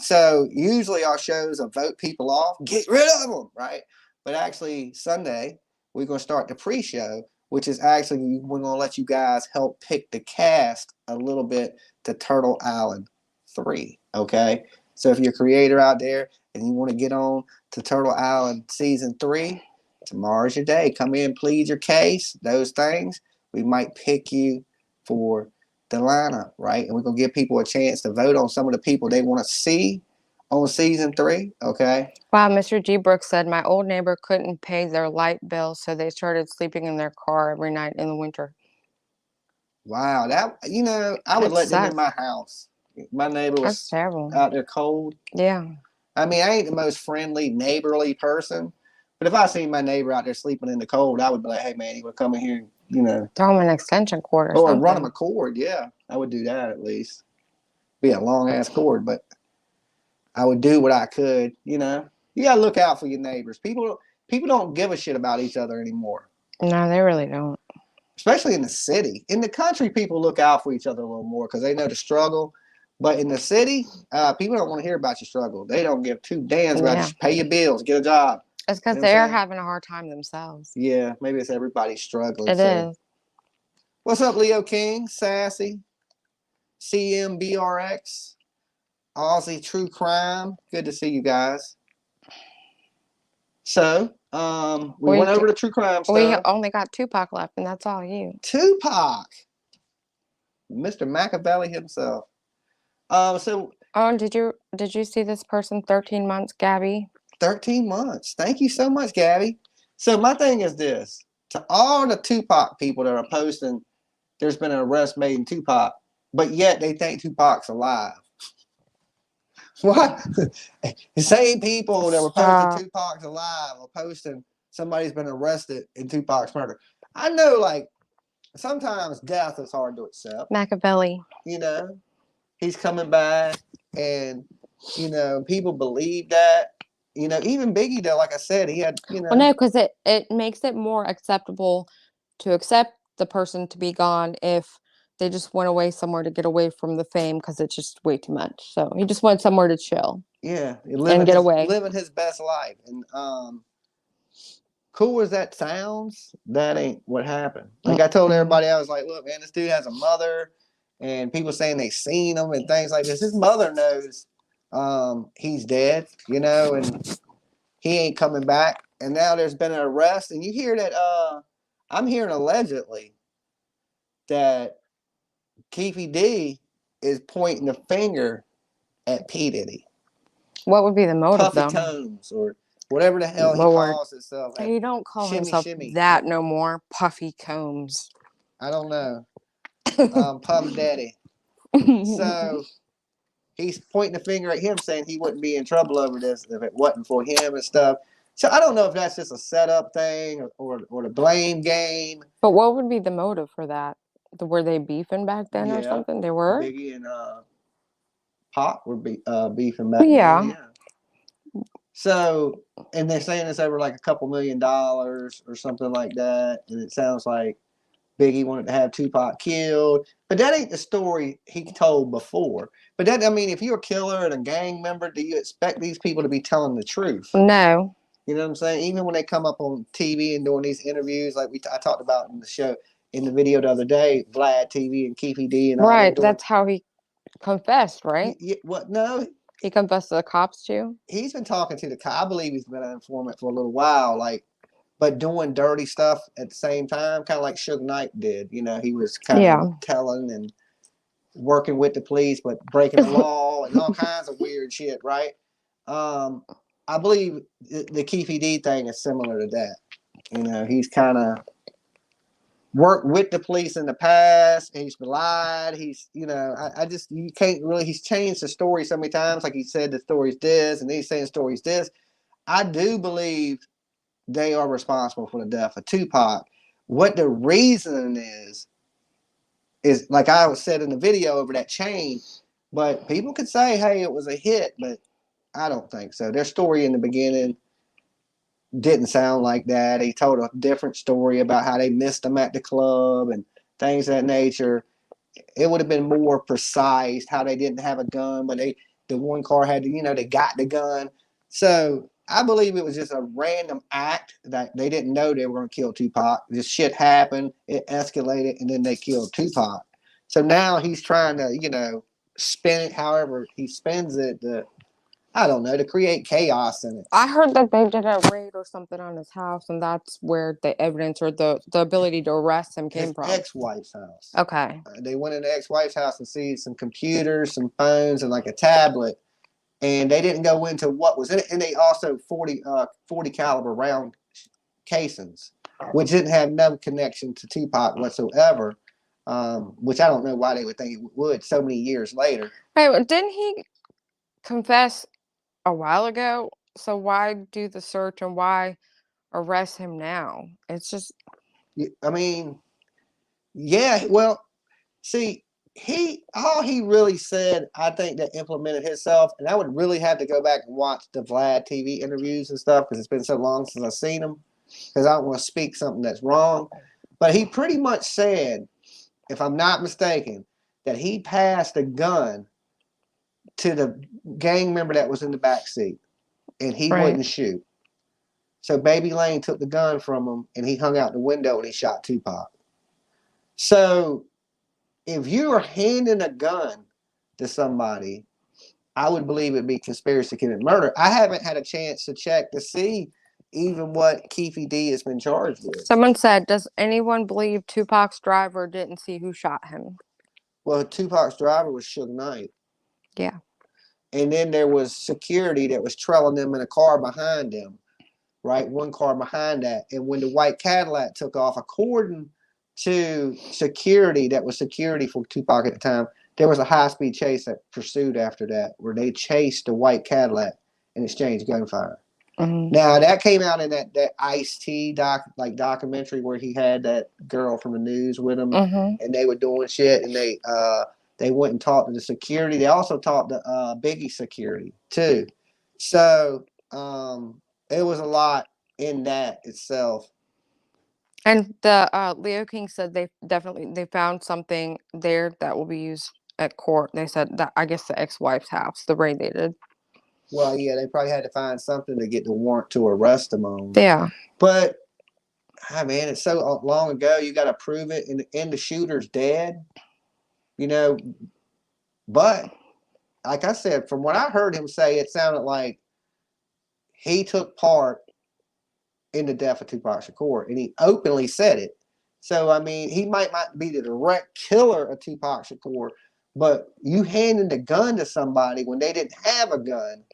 So usually our shows will vote people off, get rid of them, right? But actually Sunday we're going to start the pre-show, which is actually we're going to let you guys help pick the cast a little bit to Turtle Island 3. Okay, so if you're a creator out there and you want to get on to Turtle Island season 3, tomorrow's your day. Come in, plead your case, those things. We might pick you for the lineup, right? And we're gonna give people a chance to vote on some of the people they want to see on season 3. Okay. Wow, Mr. G. Brooks said my old neighbor couldn't pay their light bill, so they started sleeping in their car every night in the winter. Wow, that I would let them in my house. My neighbor was out there cold. Yeah. I mean, I ain't the most friendly, neighborly person, but if I seen my neighbor out there sleeping in the cold, I would be like, "Hey, man, you want to come in here?" Throw him an extension cord or something. Run him a cord. Yeah, I would do that at least. Be a long ass cord, but I would do what I could. You gotta look out for your neighbors. People don't give a shit about each other anymore. No, they really don't. Especially in the city. In the country, people look out for each other a little more because they know the struggle. But in the city, people don't want to hear about your struggle. They don't give two damns about you. Pay your bills, get a job. It's because they're having a hard time themselves. Yeah, maybe it's everybody struggling. It is. What's up, Leo King, Sassy, CMBRX, Aussie True Crime? Good to see you guys. So, we went over the true crime stuff. We only got Tupac left, and that's all you. Tupac, Mr. Machiavelli himself. Did you see this person? 13 months, Gabby. 13 months. Thank you so much, Gabby. So my thing is this: to all the Tupac people that are posting, there's been an arrest made in Tupac, but yet they think Tupac's alive. What? The same people that were posting Tupac's alive are posting somebody's been arrested in Tupac's murder. I know, like, sometimes death is hard to accept. Machiavelli. He's coming back, and, people believe that. Even Biggie, though, like I said, he had, Well, no, because it makes it more acceptable to accept the person to be gone if they just went away somewhere to get away from the fame because it's just way too much. So he just went somewhere to chill. Yeah. And get away. Living his best life. And cool as that sounds, that ain't what happened. Like I told everybody, I was like, look, man, this dude has a mother, and people saying they seen him and things like this. His mother knows he's dead, and he ain't coming back. And now there's been an arrest, and you hear that I'm hearing allegedly that Keefy D is pointing the finger at P. Diddy. What would be the motive, Puffy Combs, or whatever the hell he calls himself. He don't call himself that no more. Puffy Combs. I don't know. Puff Daddy. So he's pointing the finger at him, saying he wouldn't be in trouble over this if it wasn't for him and stuff. So I don't know if that's just a setup thing or the blame game. But what would be the motive for that? Were they beefing back then or Yeah, something? They were? Biggie and Pop were beefing back Well, then. yeah. Yeah. So, and they're saying it's over like a couple $1,000,000 or something like that, and it sounds like Biggie wanted to have Tupac killed, but that ain't the story he told before. But that, I mean, if you're a killer and a gang member, do you expect these people to be telling the truth? No. You know what I'm saying? Even when they come up on TV and doing these interviews, like I talked about in the show, in the video the other day, Vlad TV and Keefy D and all them Right. doing. That's how he confessed, right? What? No, He confessed to the cops too? he's been talking to the. I believe he's been an informant for a little while, like, but doing dirty stuff at the same time, kind of like Suge Knight did. You know, he was kind Yeah. of telling and working with the police, but breaking the law and all kinds of weird shit, right? I believe the Keefy D thing is similar to that. You know, he's kind of worked with the police in the past. He's lied. He's, you know, I just, you can't really, he's changed the story so many times. Like he said, the story's this, and then he's saying the story's this. I do believe they are responsible for the death of Tupac. What the reason is like I said in the video over that chain, but people could say, hey, it was a hit, but I don't think so. Their story in the beginning didn't sound like that. He told a different story about how they missed him at the club and things of that nature. It would have been more precise how they didn't have a gun, but the one car had, you know, they got the gun. So I believe it was just a random act that they didn't know they were going to kill Tupac. This shit happened, it escalated, and then they killed Tupac. So now he's trying to, you know, spin it however he spins it to, I don't know, to create chaos in it. I heard that they did a raid or something on his house, and that's where the evidence or the ability to arrest him came His from. ex-wife's house. Okay. They went in the ex-wife's house and see some computers, some phones, and like a tablet. And they didn't go into what was in it. And they also 40 caliber round casings, which didn't have no connection to Tupac whatsoever. Which I don't know why they would think it would so many years later. Hey, didn't he confess a while ago? So why do the search and why arrest him now? It's just, I mean, yeah, well, see, all he really said, I think, that implemented himself, and I would really have to go back and watch the Vlad TV interviews and stuff because it's been so long since I've seen them, because I don't want to speak something that's wrong. But he pretty much said, if I'm not mistaken, that he passed a gun to the gang member that was in the back seat, and he right. wouldn't shoot. So Baby Lane took the gun from him, and he hung out the window and he shot Tupac. So if you are handing a gun to somebody, I would believe it'd be conspiracy to commit murder. I haven't had a chance to check to see even what Keefy D has been charged with. Someone said, does anyone believe Tupac's driver didn't see who shot him? Well, Tupac's driver was Suge Knight. Yeah. And then there was security that was trailing them in a car behind them, right? One car behind that. And when the white Cadillac took off, according to security that was security for Tupac at the time, there was a high-speed chase that pursued after that where they chased the white Cadillac and exchanged gunfire. Mm-hmm. Now, that came out in that Ice-T documentary where he had that girl from the news with him, mm-hmm. and they were doing shit, and they went and talked to the security. They also talked to Biggie security, too. So it was a lot in that itself. And the Leo King said they found something there that will be used at court. They said that, I guess, the ex-wife's house, the raid they did. Well, yeah, they probably had to find something to get the warrant to arrest them on. Yeah. But, man, it's so long ago. You got to prove it, and the shooter's dead. You know, but like I said, from what I heard him say, it sounded like he took part in the death of Tupac Shakur, and he openly said it. So, I mean, he might not be the direct killer of Tupac Shakur, but you handing the gun to somebody when they didn't have a gun,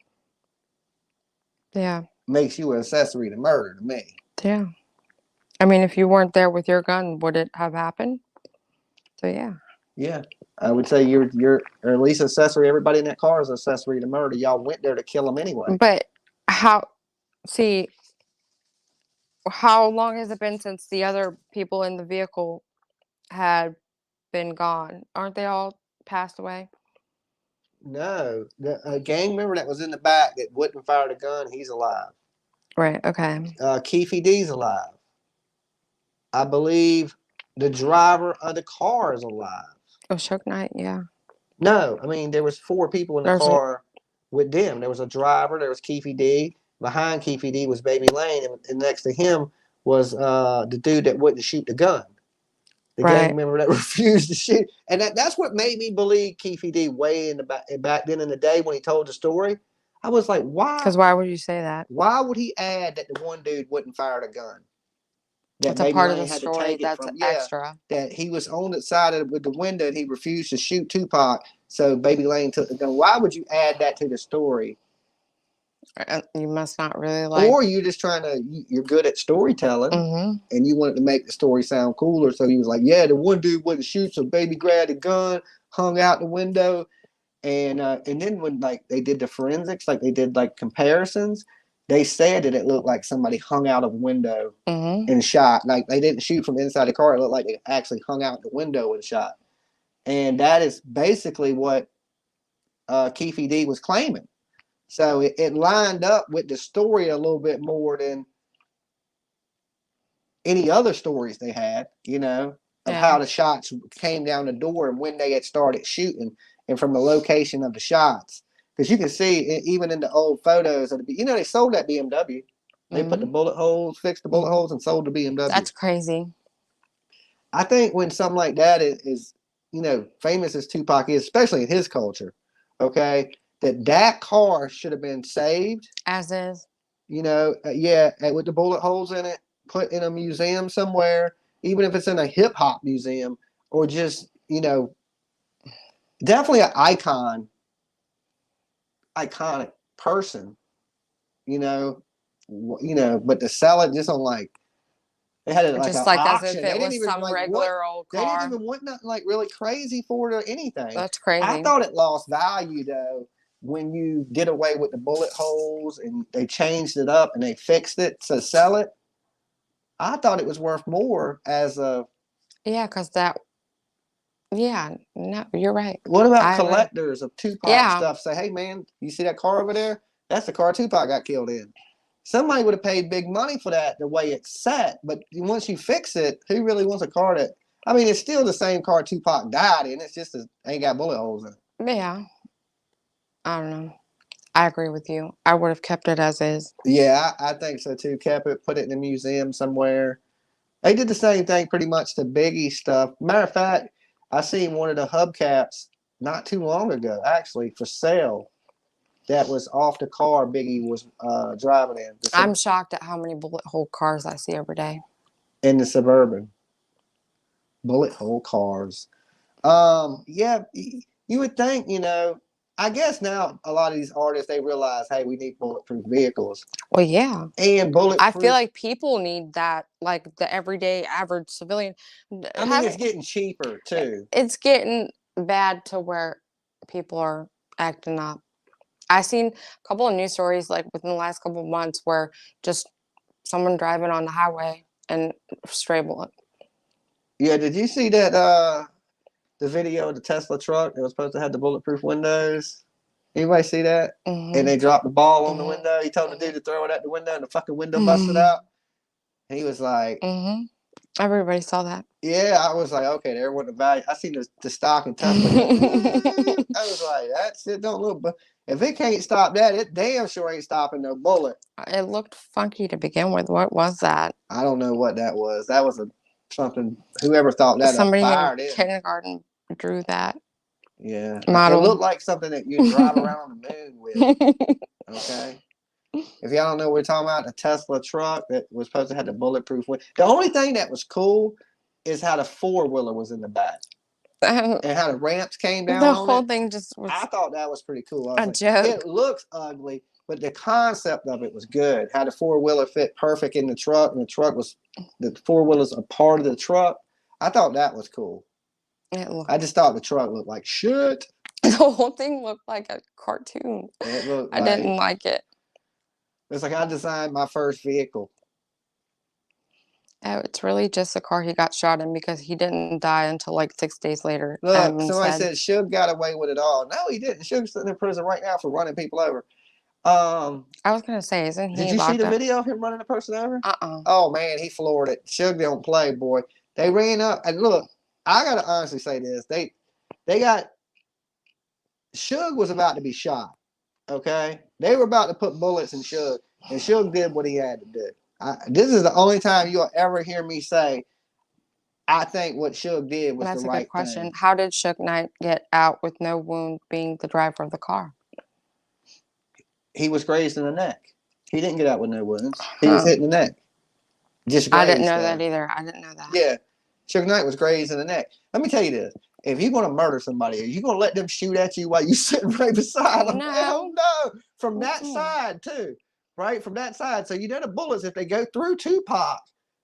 yeah, makes you an accessory to murder to me. Yeah. I mean, if you weren't there with your gun, would it have happened? So, yeah. Yeah. I would say you're or at least accessory. Everybody in that car is accessory to murder. Y'all went there to kill him anyway. But see, How long has it been since the other people in the vehicle had been gone? Aren't they all passed away? No, the gang member that was in the back that wouldn't fire the gun, he's alive. Right. Okay. Keefe D's alive. I believe the driver of the car is alive. Oh, Suge Knight. Yeah. No, I mean there was 4 people in the There's a car with them. There was a driver. There was Keefe D. Behind Keefe D was Baby Lane, and next to him was the dude that wouldn't shoot the gun. The gang right. member that refused to shoot, and that's what made me believe Keefe D way in the back then in the day when he told the story. I was like, why? Because why would you say that? Why would he add that the one dude wouldn't fire the gun? That It's a Baby part of Lane the had to story take it that's from. Yeah, extra. that he was on the side of with the window and he refused to shoot Tupac, so Baby Lane took the gun. Why would you add that to the story? You must not really like. Or you're just trying to, you're good at storytelling Mm-hmm. and you wanted to make the story sound cooler. So he was like, yeah, the one dude wouldn't shoot, so Baby grabbed a gun, hung out the window. And then when like they did the forensics, like they did like comparisons, they said that it looked like somebody hung out of a window Mm-hmm. and shot. Like they didn't shoot from inside the car. It looked like they actually hung out the window and shot. And that is basically what Keefe D was claiming. So it lined up with the story a little bit more than any other stories they had, of Yeah. how the shots came down the door and when they had started shooting and from the location of the shots. Because you can see, even in the old photos, they sold that BMW. They put the Mm-hmm. bullet holes, fixed the bullet holes, and sold the BMW. That's crazy. I think when something like that is famous as Tupac is, especially in his culture, okay, that car should have been saved. As is. Yeah, with the bullet holes in it, put in a museum somewhere, even if it's in a hip hop museum, or just definitely an iconic person. But to sell it just on like they had it like an Just like as if auction. They it didn't was even some like what regular old they didn't car. even want nothing like really crazy for it or anything. That's I crazy. thought it lost value though when you did away with the bullet holes and they changed it up and they fixed it to sell it. I thought it was worth more as a. Yeah, because yeah, no, you're right. What about I agree. collectors of Tupac Yeah, stuff? Say, hey man, you see that car over there? That's the car Tupac got killed in. Somebody would have paid big money for that the way it's set, but once you fix it, who really wants a car that? I mean, it's still the same car Tupac died in. It's just ain't got bullet holes in it. yeah. I don't know. I agree with you. I would have kept it as is. Yeah, I think so too. Kept it, put it in a museum somewhere. They did the same thing pretty much to Biggie stuff. Matter of fact, I seen one of the hubcaps not too long ago, actually, for sale. That was off the car Biggie was driving in. I'm shocked at how many bullet hole cars I see every day. In the Suburban. Bullet hole cars. Yeah, you would think, I guess now a lot of these artists, they realize, hey, we need bulletproof vehicles. Well, yeah. And I feel bulletproof, like people need that, like the everyday average civilian. I mean, it's getting cheaper too. It's getting bad to where people are acting up. I seen a couple of news stories like within the last couple of months where just someone driving on the highway and stray bullet. Yeah, did you see that the video of the Tesla truck that was supposed to have the bulletproof windows? Anybody see that? Mm-hmm. And they dropped the ball on the Mm-hmm. window. He told the dude to throw it at the window, and the fucking window busted Mm-hmm. out. And he was like, Mm-hmm. Everybody saw that. yeah, I was like, okay, there wasn't a value. I seen the stock in Tesla go. I was like, that shit don't look. But if it can't stop that, it damn sure ain't stopping no bullet. It looked funky to begin with. What was that? I don't know what that was. That was something. Whoever thought that up Somebody fired in it. kindergarten drew that. Yeah, model. It looked like something that you drive around on the moon with. Okay. If y'all don't know what we're talking about, a Tesla truck that was supposed to have the bulletproof window. The only thing that was cool is how the 4-wheeler was in the back and how the ramps came down. The whole thing just was. I thought that was pretty cool. A joke. It looks ugly, but the concept of it was good. How the 4-wheeler fit perfect in the truck, and the 4-wheeler's a part of the truck. I thought that was cool. I just thought the truck looked like shit. The whole thing looked like a cartoon. I didn't like it. It's like I designed my first vehicle. Oh, it's really just the car he got shot in because he didn't die until like 6 days later. Look, somebody said Suge got away with it all. No, he didn't. Suge's sitting in prison right now for running people over. I was gonna say, isn't he Did you see locked the up? video of him running a person over? Uh-uh. Oh man, he floored it. Suge don't play, boy. They ran up and look. I gotta honestly say this. They got Suge was about to be shot. Okay, they were about to put bullets in Suge, and Suge did what he had to do. This is the only time you'll ever hear me say I think what Suge did was That's the a right good question. thing. How did Suge Knight get out with no wound, being the driver of the car? He was grazed in the neck. He didn't get out with no wounds. He was Huh. hit in the neck. Just I didn't grazed know though. that either. I didn't know that. Yeah, Suge Knight was grazed in the neck. Let me tell you this: if you're going to murder somebody, are you going to let them shoot at you while you're sitting right beside them? No. Hell no! From that Mm-mm. side too, right? From that side. So you know the bullets, if they go through Tupac,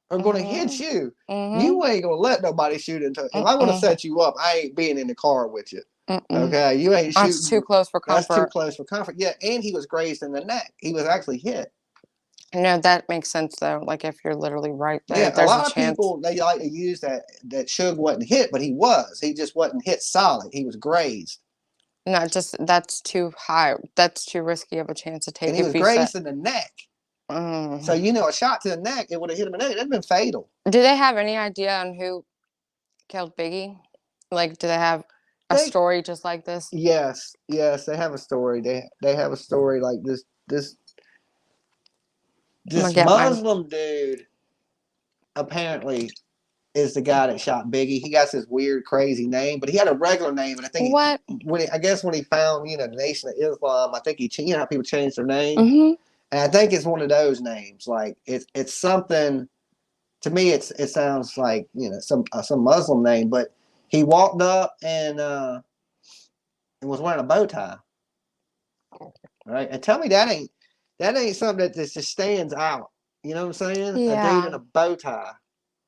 are going to hit you. You ain't going to let nobody shoot into. If I want to set you up, I ain't being in the car with you. Okay, you ain't shooting. That's too close for comfort. That's too close for comfort. Yeah, and he was grazed in the neck. He was actually hit. No, that makes sense though. Like if you're literally right there, Yeah, a there's lot a of chance. people they like to use that Suge wasn't hit, but he was. He just wasn't hit solid. He was grazed. No, just that's too high. That's too risky of a chance to take And he if was you set. grazed in the neck. So you know, a shot to the neck, it would have hit him in the neck. That'd been fatal. Do they have any idea on who killed Biggie? Like, do they have a They story just like this? yes, they have a story. They have a story like this I'm gonna this get mine. Muslim dude apparently is the guy that shot Biggie. He got this weird, crazy name, but he had a regular name. And I think What? I guess when he found the Nation of Islam, I think you know how people change their name, Mm-hmm. and I think it's one of those names. Like it's something to me. It sounds like some Muslim name, but he walked up and was wearing a bow tie. Right, and tell me that ain't something that just stands out. You know what I'm saying? A dude in Yeah. a bow tie,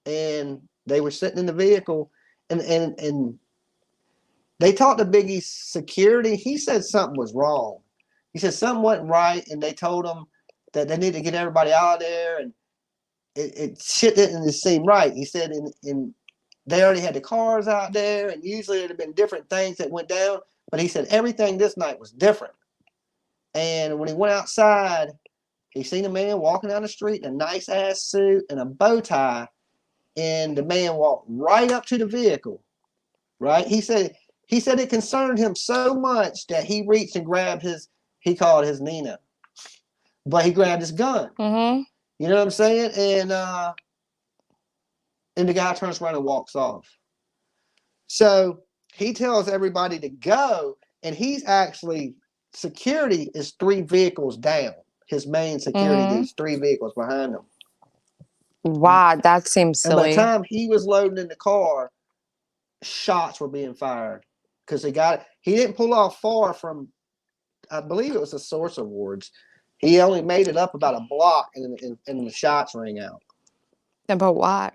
and they were sitting in the vehicle, and they talked to Biggie's security. He said something was wrong. He said something wasn't right, and they told him that they need to get everybody out of there, and shit didn't seem right. He said in they already had the cars out there, and usually there'd have been different things that went down, but he said everything this night was different. And when he went outside, he seen a man walking down the street in a nice ass suit and a bow tie, and the man walked right up to the vehicle. Right? He said it concerned him so much that he reached and grabbed he called his Nina, but he grabbed his gun. Mm-hmm. You know what I'm saying? And the guy turns around and walks off. So he tells everybody to go, and he's actually security is 3 vehicles down. His main security dude's 3 vehicles behind him. Wow, that seems And by the silly. time he was loading in the car, shots were being fired because he didn't pull off far from, I believe it was the Source Awards. He only made it up about a block, and the shots rang out. But why?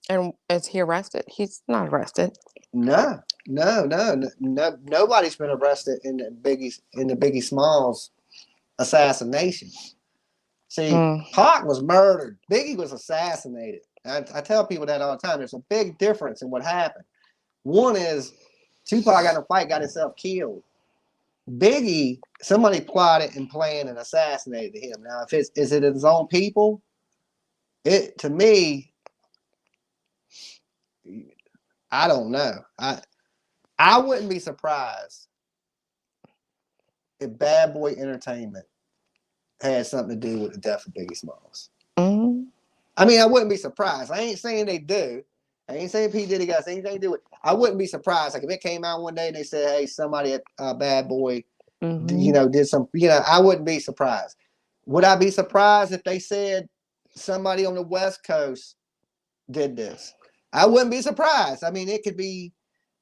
And is he arrested? He's not arrested. No, nobody's been arrested in the Biggie Smalls assassination. See, Pac was murdered. Biggie was assassinated. I tell people that all the time. There's a big difference in what happened. One is Tupac got in a fight, got himself killed. Biggie, somebody plotted and planned and assassinated him. Now, if is it his own people? It to me, I don't know. I wouldn't be surprised if Bad Boy Entertainment had something to do with the death of Biggie Smalls. Mm-hmm. I mean, I wouldn't be surprised. I ain't saying they do. I ain't saying P. Diddy got anything to do with it. I wouldn't be surprised. Like if it came out one day and they said, hey, somebody at Bad Boy, did some, I wouldn't be surprised. Would I be surprised if they said somebody on the West Coast did this? I wouldn't be surprised. I mean, it could be,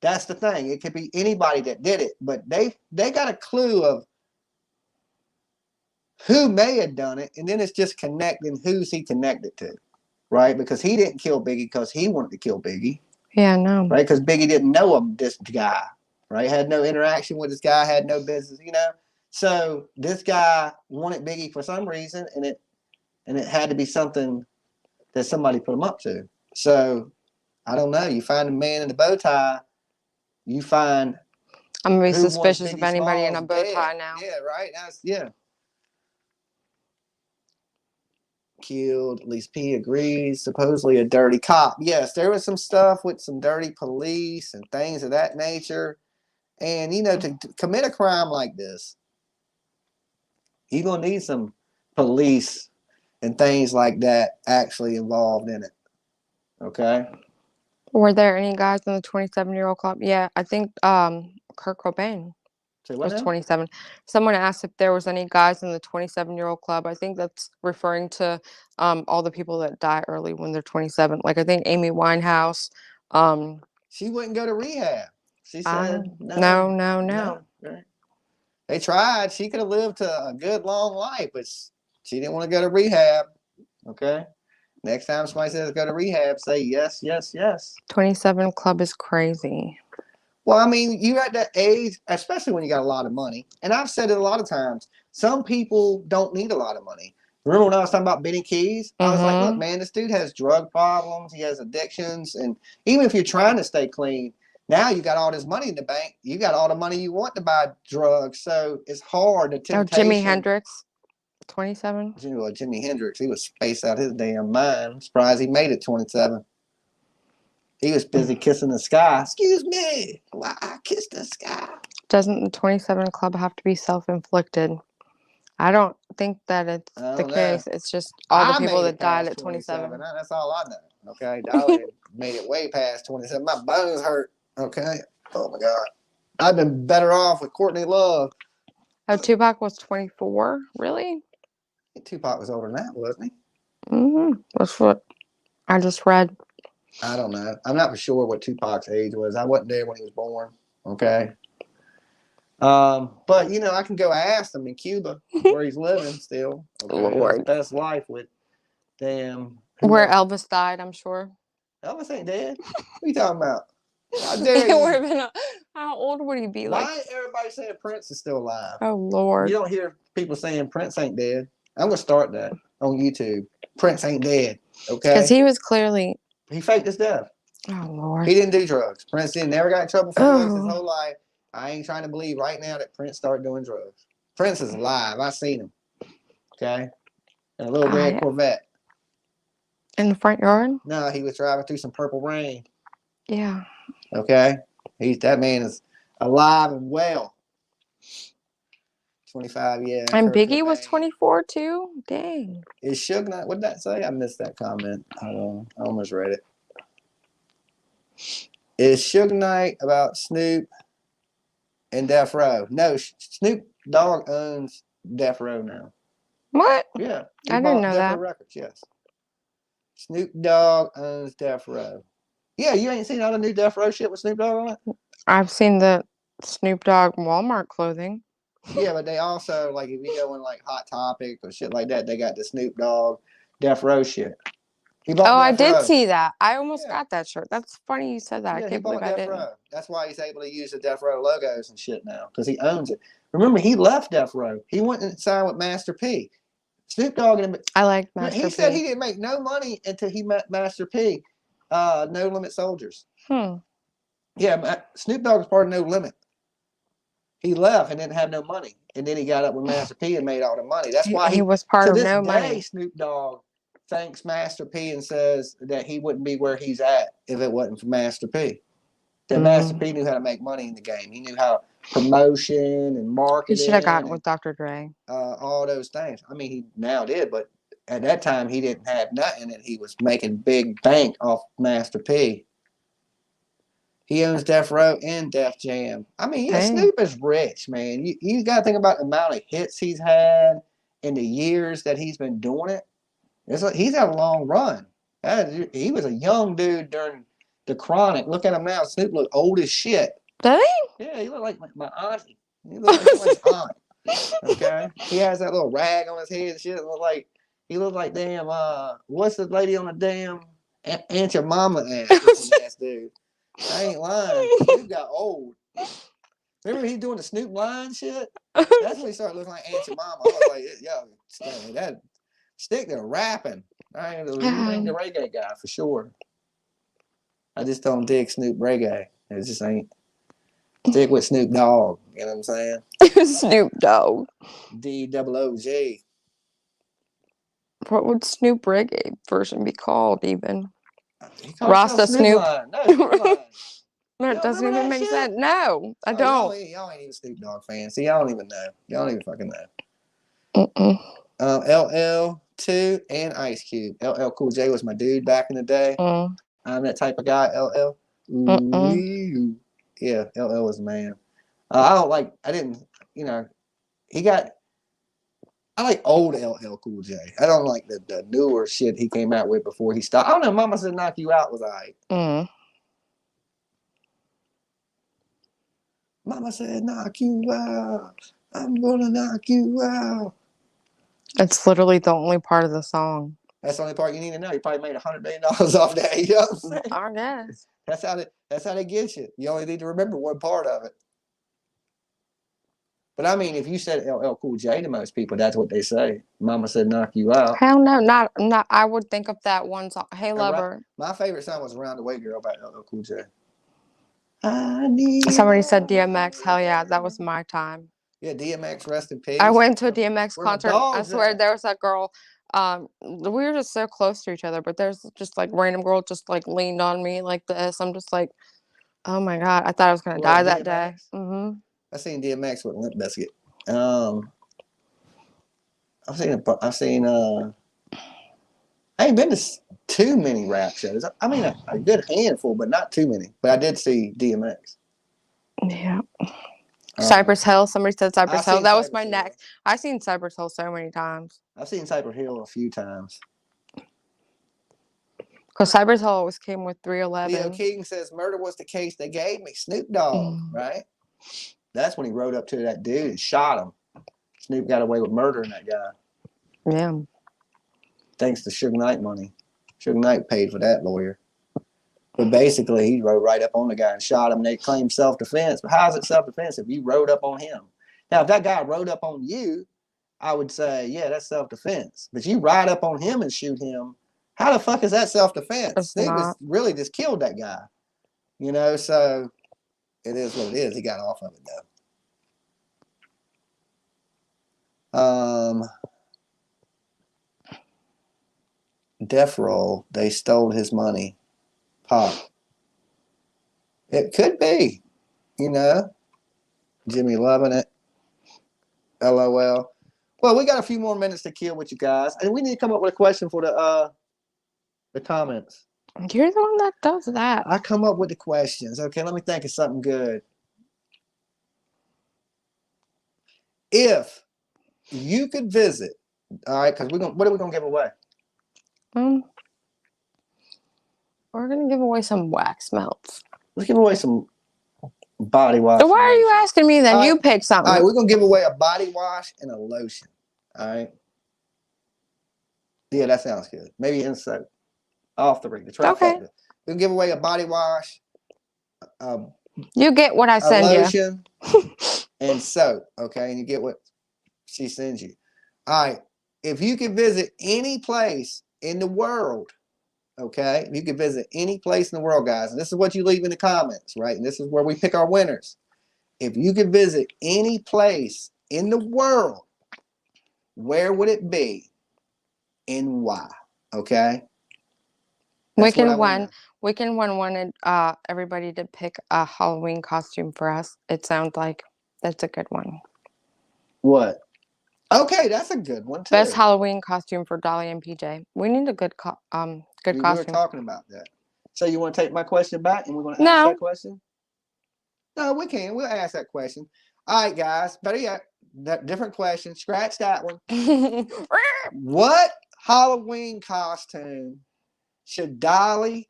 that's the thing. It could be anybody that did it, but they got a clue of who may have done it, and then it's just connecting who's he connected to, right? Because he didn't kill Biggie because he wanted to kill Biggie. Yeah, no. Right? Because Biggie didn't know him, this guy, right? Had no interaction with this guy, had no business, So this guy wanted Biggie for some reason, and it had to be something that somebody put them up to. So I don't know. You find a man in a bow tie. You find I'm gonna be who wants suspicious of Biggie anybody in Smalls a bow dead. tie now. Yeah, right. That's killed. At least P agrees. Supposedly a dirty cop. Yes, there was some stuff with some dirty police and things of that nature. And to commit a crime like this, you're gonna need some police and things like that actually involved in it. Okay. Were there any guys in the 27-year-old club? Yeah, I think Kurt Cobain So what was now? 27. Someone asked if there was any guys in the 27-year-old club. I think that's referring to all the people that die early when they're 27. Like I think Amy Winehouse. She wouldn't go to rehab. She said No, no, no, no. no. Right. They tried. She could have lived a good long life, but she didn't want to go to rehab. Okay. Next time somebody says go to rehab, say yes, yes, yes. 27 club is crazy. Well, I mean, you at that age, especially when you got a lot of money. And I've said it a lot of times. Some people don't need a lot of money. Remember when I was talking about Benny Keys? I was like, look, man, this dude has drug problems. He has addictions. And even if you're trying to stay clean, now you got all this money in the bank. You got all the money you want to buy drugs. So it's hard. The temptation. Oh, Jimi Hendrix, 27. Well, Jimi Hendrix, he was spaced out his damn mind. I'm surprised he made it 27. He was busy kissing the sky. Excuse me, why I kiss the sky? Doesn't the 27 club have to be self-inflicted? I don't think that it's the case. It's just all the people that died at 27. That's all I know. Okay, Dolly made it way past 27. My bones hurt. Okay. Oh my God. I've been better off with Courtney Love. Oh, Tupac was 24? Really? Tupac was older than that, wasn't he? That's what I just read. I don't know. I'm not for sure what Tupac's age was. I wasn't there when he was born. Okay. But I can go ask him in Cuba where he's living still. Okay. Lord. His best life with damn. Where Elvis died, I'm sure. Elvis ain't dead. What are you talking about? How dare you? It would have been how old would he be? Why ain't everybody saying Prince is still alive? Oh Lord. You don't hear people saying Prince ain't dead. I'm gonna start that on YouTube. Prince ain't dead. Okay. Because he was clearly. He faked his death. Oh Lord. He didn't do drugs. Prince never got in trouble for drugs his whole life. I ain't trying to believe right now that Prince started doing drugs. Prince is alive. I seen him. Okay. In a little red Corvette. In the front yard? No, he was driving through some purple rain. Yeah. Okay. That man is alive and well. 25, yeah. And Biggie was 24 too? Dang. Is Suge Knight, what did that say? I missed that comment. I almost read it. Is Suge Knight about Snoop and Death Row? No, Snoop Dogg owns Death Row now. What? Yeah. I didn't know Death that. Row Records, yes. Snoop Dogg owns Death Row. Yeah, you ain't seen all the new Death Row shit with Snoop Dogg on it? I've seen the Snoop Dogg Walmart clothing. Yeah, but they also, like, if you go in, like, Hot Topic or shit like that, they got the Snoop Dogg Death Row shit. I did see that. I almost got that shirt. That's funny you said that. I can't believe I didn't. Row. That's why he's able to use the Death Row logos and shit now, because he owns it. Remember, he left Death Row. He went and signed with Master P. Snoop Dogg and I like Master P. He said he didn't make no money until he met Master P. No Limit Soldiers. Yeah, Snoop Dogg was part of No Limit. He left and didn't have no money, and then he got up with Master P and made all the money. That's why he was part of No Money. Money. Snoop Dogg thanks Master P and says that he wouldn't be where he's at if it wasn't for Master P. That Master P knew how to make money in the game. He knew how promotion and marketing. He should have gotten with Dr. Dre. All those things. I mean, he now did, but at that time he didn't have nothing, and he was making big bank off Master P. He owns Death Row and Def Jam. I mean, yeah, Snoop is rich, man. You got to think about the amount of hits he's had in the years that he's been doing it. He's had a long run. He was a young dude during the Chronic. Look at him now. Snoop look old as shit. Does he? Yeah, he look like my auntie. He look like my aunt. Okay? He has that little rag on his head and shit. He look like damn, what's the lady on the damn Aunt Your Mama ass dude. I ain't lying. Snoop got old. Remember he doing the Snoop line shit? That's when he started looking like Aunt Your Mama. I was like, yo, that stick to rapping. You ain't the reggae guy for sure. I just don't dig Snoop reggae. It just ain't. Stick with Snoop Dogg. You know what I'm saying? Snoop Dogg. DOOG. What would Snoop reggae version be called even? He called Rasta himself Snoop Snoop. Lion. No, Snoop Lion. It doesn't even make sense. No, I don't. Y'all ain't even Snoop Dogg fans. See, y'all don't even know. Y'all don't even fucking know. LL2 and Ice Cube. LL Cool J was my dude back in the day. I'm that type of guy, LL. Yeah, LL was the man. I like old LL Cool J. I don't like the newer shit he came out with before he stopped. I don't know, Mama Said Knock You Out was alright. Mama said knock you out. I'm gonna knock you out. It's literally the only part of the song. That's the only part you need to know. You probably made $100 million off that. You know what I'm saying? I guess. That's how they get you. You only need to remember one part of it. But I mean, if you said LL Cool J to most people, that's what they say. Mama said knock you out. Hell no, not. I would think of that one song. Hey Lover. My favorite song was Around the Way Girl by LL Cool J. Somebody said DMX. Hell yeah, that was my time. Yeah, DMX, rest in peace. I went to a DMX concert. I swear there was that girl. We were just so close to each other, but there's just like random girl just like leaned on me like this. I'm just like, oh my god, I thought I was gonna die that day. I seen DMX with Limp Bizkit. I ain't been to too many rap shows. I mean, a good handful, but not too many. But I did see DMX. Yeah. Cypress Hill. Somebody said Cypress Hill. That was my next. I've seen Cypress Hill so many times. I've seen Cypress Hill a few times. Because Cypress Hill always came with 311. Leo King says murder was the case they gave me. Snoop Dogg, right? That's when he rode up to that dude and shot him. Snoop got away with murdering that guy. Yeah. Thanks to Suge Knight money. Suge Knight paid for that lawyer. But basically, he rode right up on the guy and shot him. And they claimed self-defense. But how is it self-defense if you rode up on him? Now, if that guy rode up on you, I would say, yeah, that's self-defense. But you ride up on him and shoot him. How the fuck is that self-defense? Snoop really just killed that guy. You know, so it is what it is. He got off of it, though. Death Roll, they stole his money. Pop. It could be, you know. Jimmy loving it. LOL. Well, we got a few more minutes to kill with you guys, and we need to come up with a question for the comments. You're the one that does that. I come up with the questions. Okay, let me think of something good. If you could visit, all right, because what are we gonna give away? We're gonna give away some wax melts. Let's give away some body wash. So why are you asking me then? You pick something. All right, we're gonna give away a body wash and a lotion. All right. Yeah, that sounds good. Maybe inside, off the ring, the trifecta. Okay. We'll give away a body wash. You get what I send lotion and soap. Okay, and you get what she sends you. All right. If you could visit any place in the world, okay, if you could visit any place in the world, guys, and this is what you leave in the comments, right? And this is where we pick our winners. If you could visit any place in the world, where would it be and why? Okay. Weekend one wanted everybody to pick a Halloween costume for us. It sounds like that's a good one. What? Okay, that's a good one too. Best Halloween costume for Dolly and PJ. We need a good costume. We were talking about that. So you want to take my question back and we're going to ask that question? No, we can. We'll ask that question. All right, guys. Better yet, different question. Scratch that one. What Halloween costume should Dolly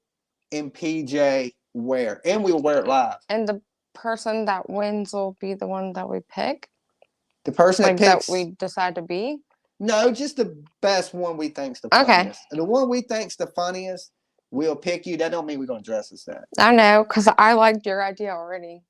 and PJ wear? And we'll wear it live. And the person that wins will be the one that we pick? The person that we decide to be? No, just the best one we think's the funniest. Okay. And the one we think's the funniest, we'll pick you. That don't mean we're going to dress as that. I know, because I liked your idea already.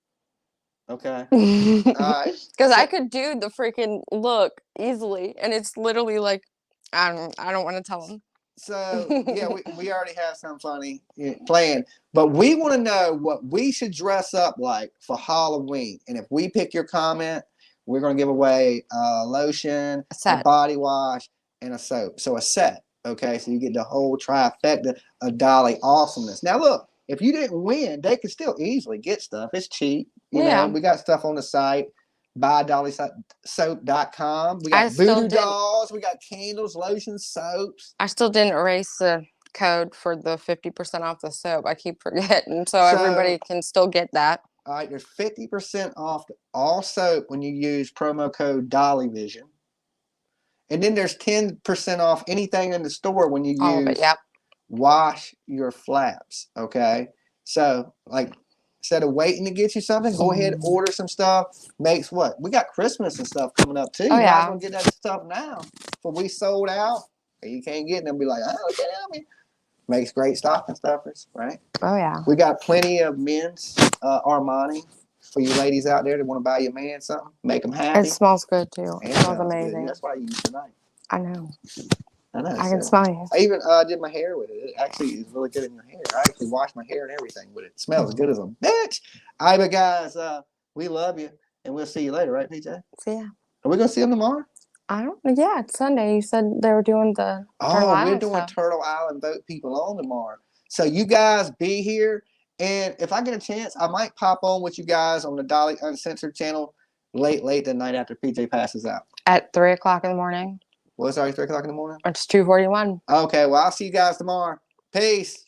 Okay. All right. Because I could do the freaking look easily. And it's literally like, I don't want to tell them. So yeah, we already have something funny planned, but we want to know what we should dress up like for Halloween. And if we pick your comment, we're gonna give away a lotion, a body wash, and a soap. So a set. Okay, so you get the whole trifecta of Dolly awesomeness. Now look, if you didn't win, they could still easily get stuff. It's cheap. You know, we got stuff on the site. BuyDollySoap.com. We got voodoo dolls. We got candles, lotions, soaps. I still didn't erase the code for the 50% off the soap. I keep forgetting, so everybody can still get that. All right, there's 50% off all soap when you use promo code DollyVision. And then there's 10% off anything in the store when you use Wash Your Flaps. Okay, so like, instead of waiting to get you something, go ahead and order some stuff. Makes what? We got Christmas and stuff coming up too. You might as well get that stuff now. But we sold out. You can't get them. Be like, oh, get out me. Makes great stocking stuffers, right? Oh yeah. We got plenty of men's Armani for you ladies out there that want to buy your man something. Make them happy. It smells good too. It smells amazing. Good. That's why I use tonight. I know. I can smell you. I even did my hair with it. It actually is really good in your hair. I actually washed my hair and everything with it. It smells as good as a bitch. All right, but guys, we love you, and we'll see you later, right, PJ? See ya. Are we gonna see them tomorrow? I don't know. Yeah, it's Sunday. You said they were doing the Turtle Island we're doing stuff. Turtle Island Boat People on tomorrow. So you guys be here, and if I get a chance, I might pop on with you guys on the Dolly Uncensored channel late the night after PJ passes out. At 3 o'clock in the morning. Well, it's already 3 o'clock in the morning? It's 2:41. Okay, well, I'll see you guys tomorrow. Peace.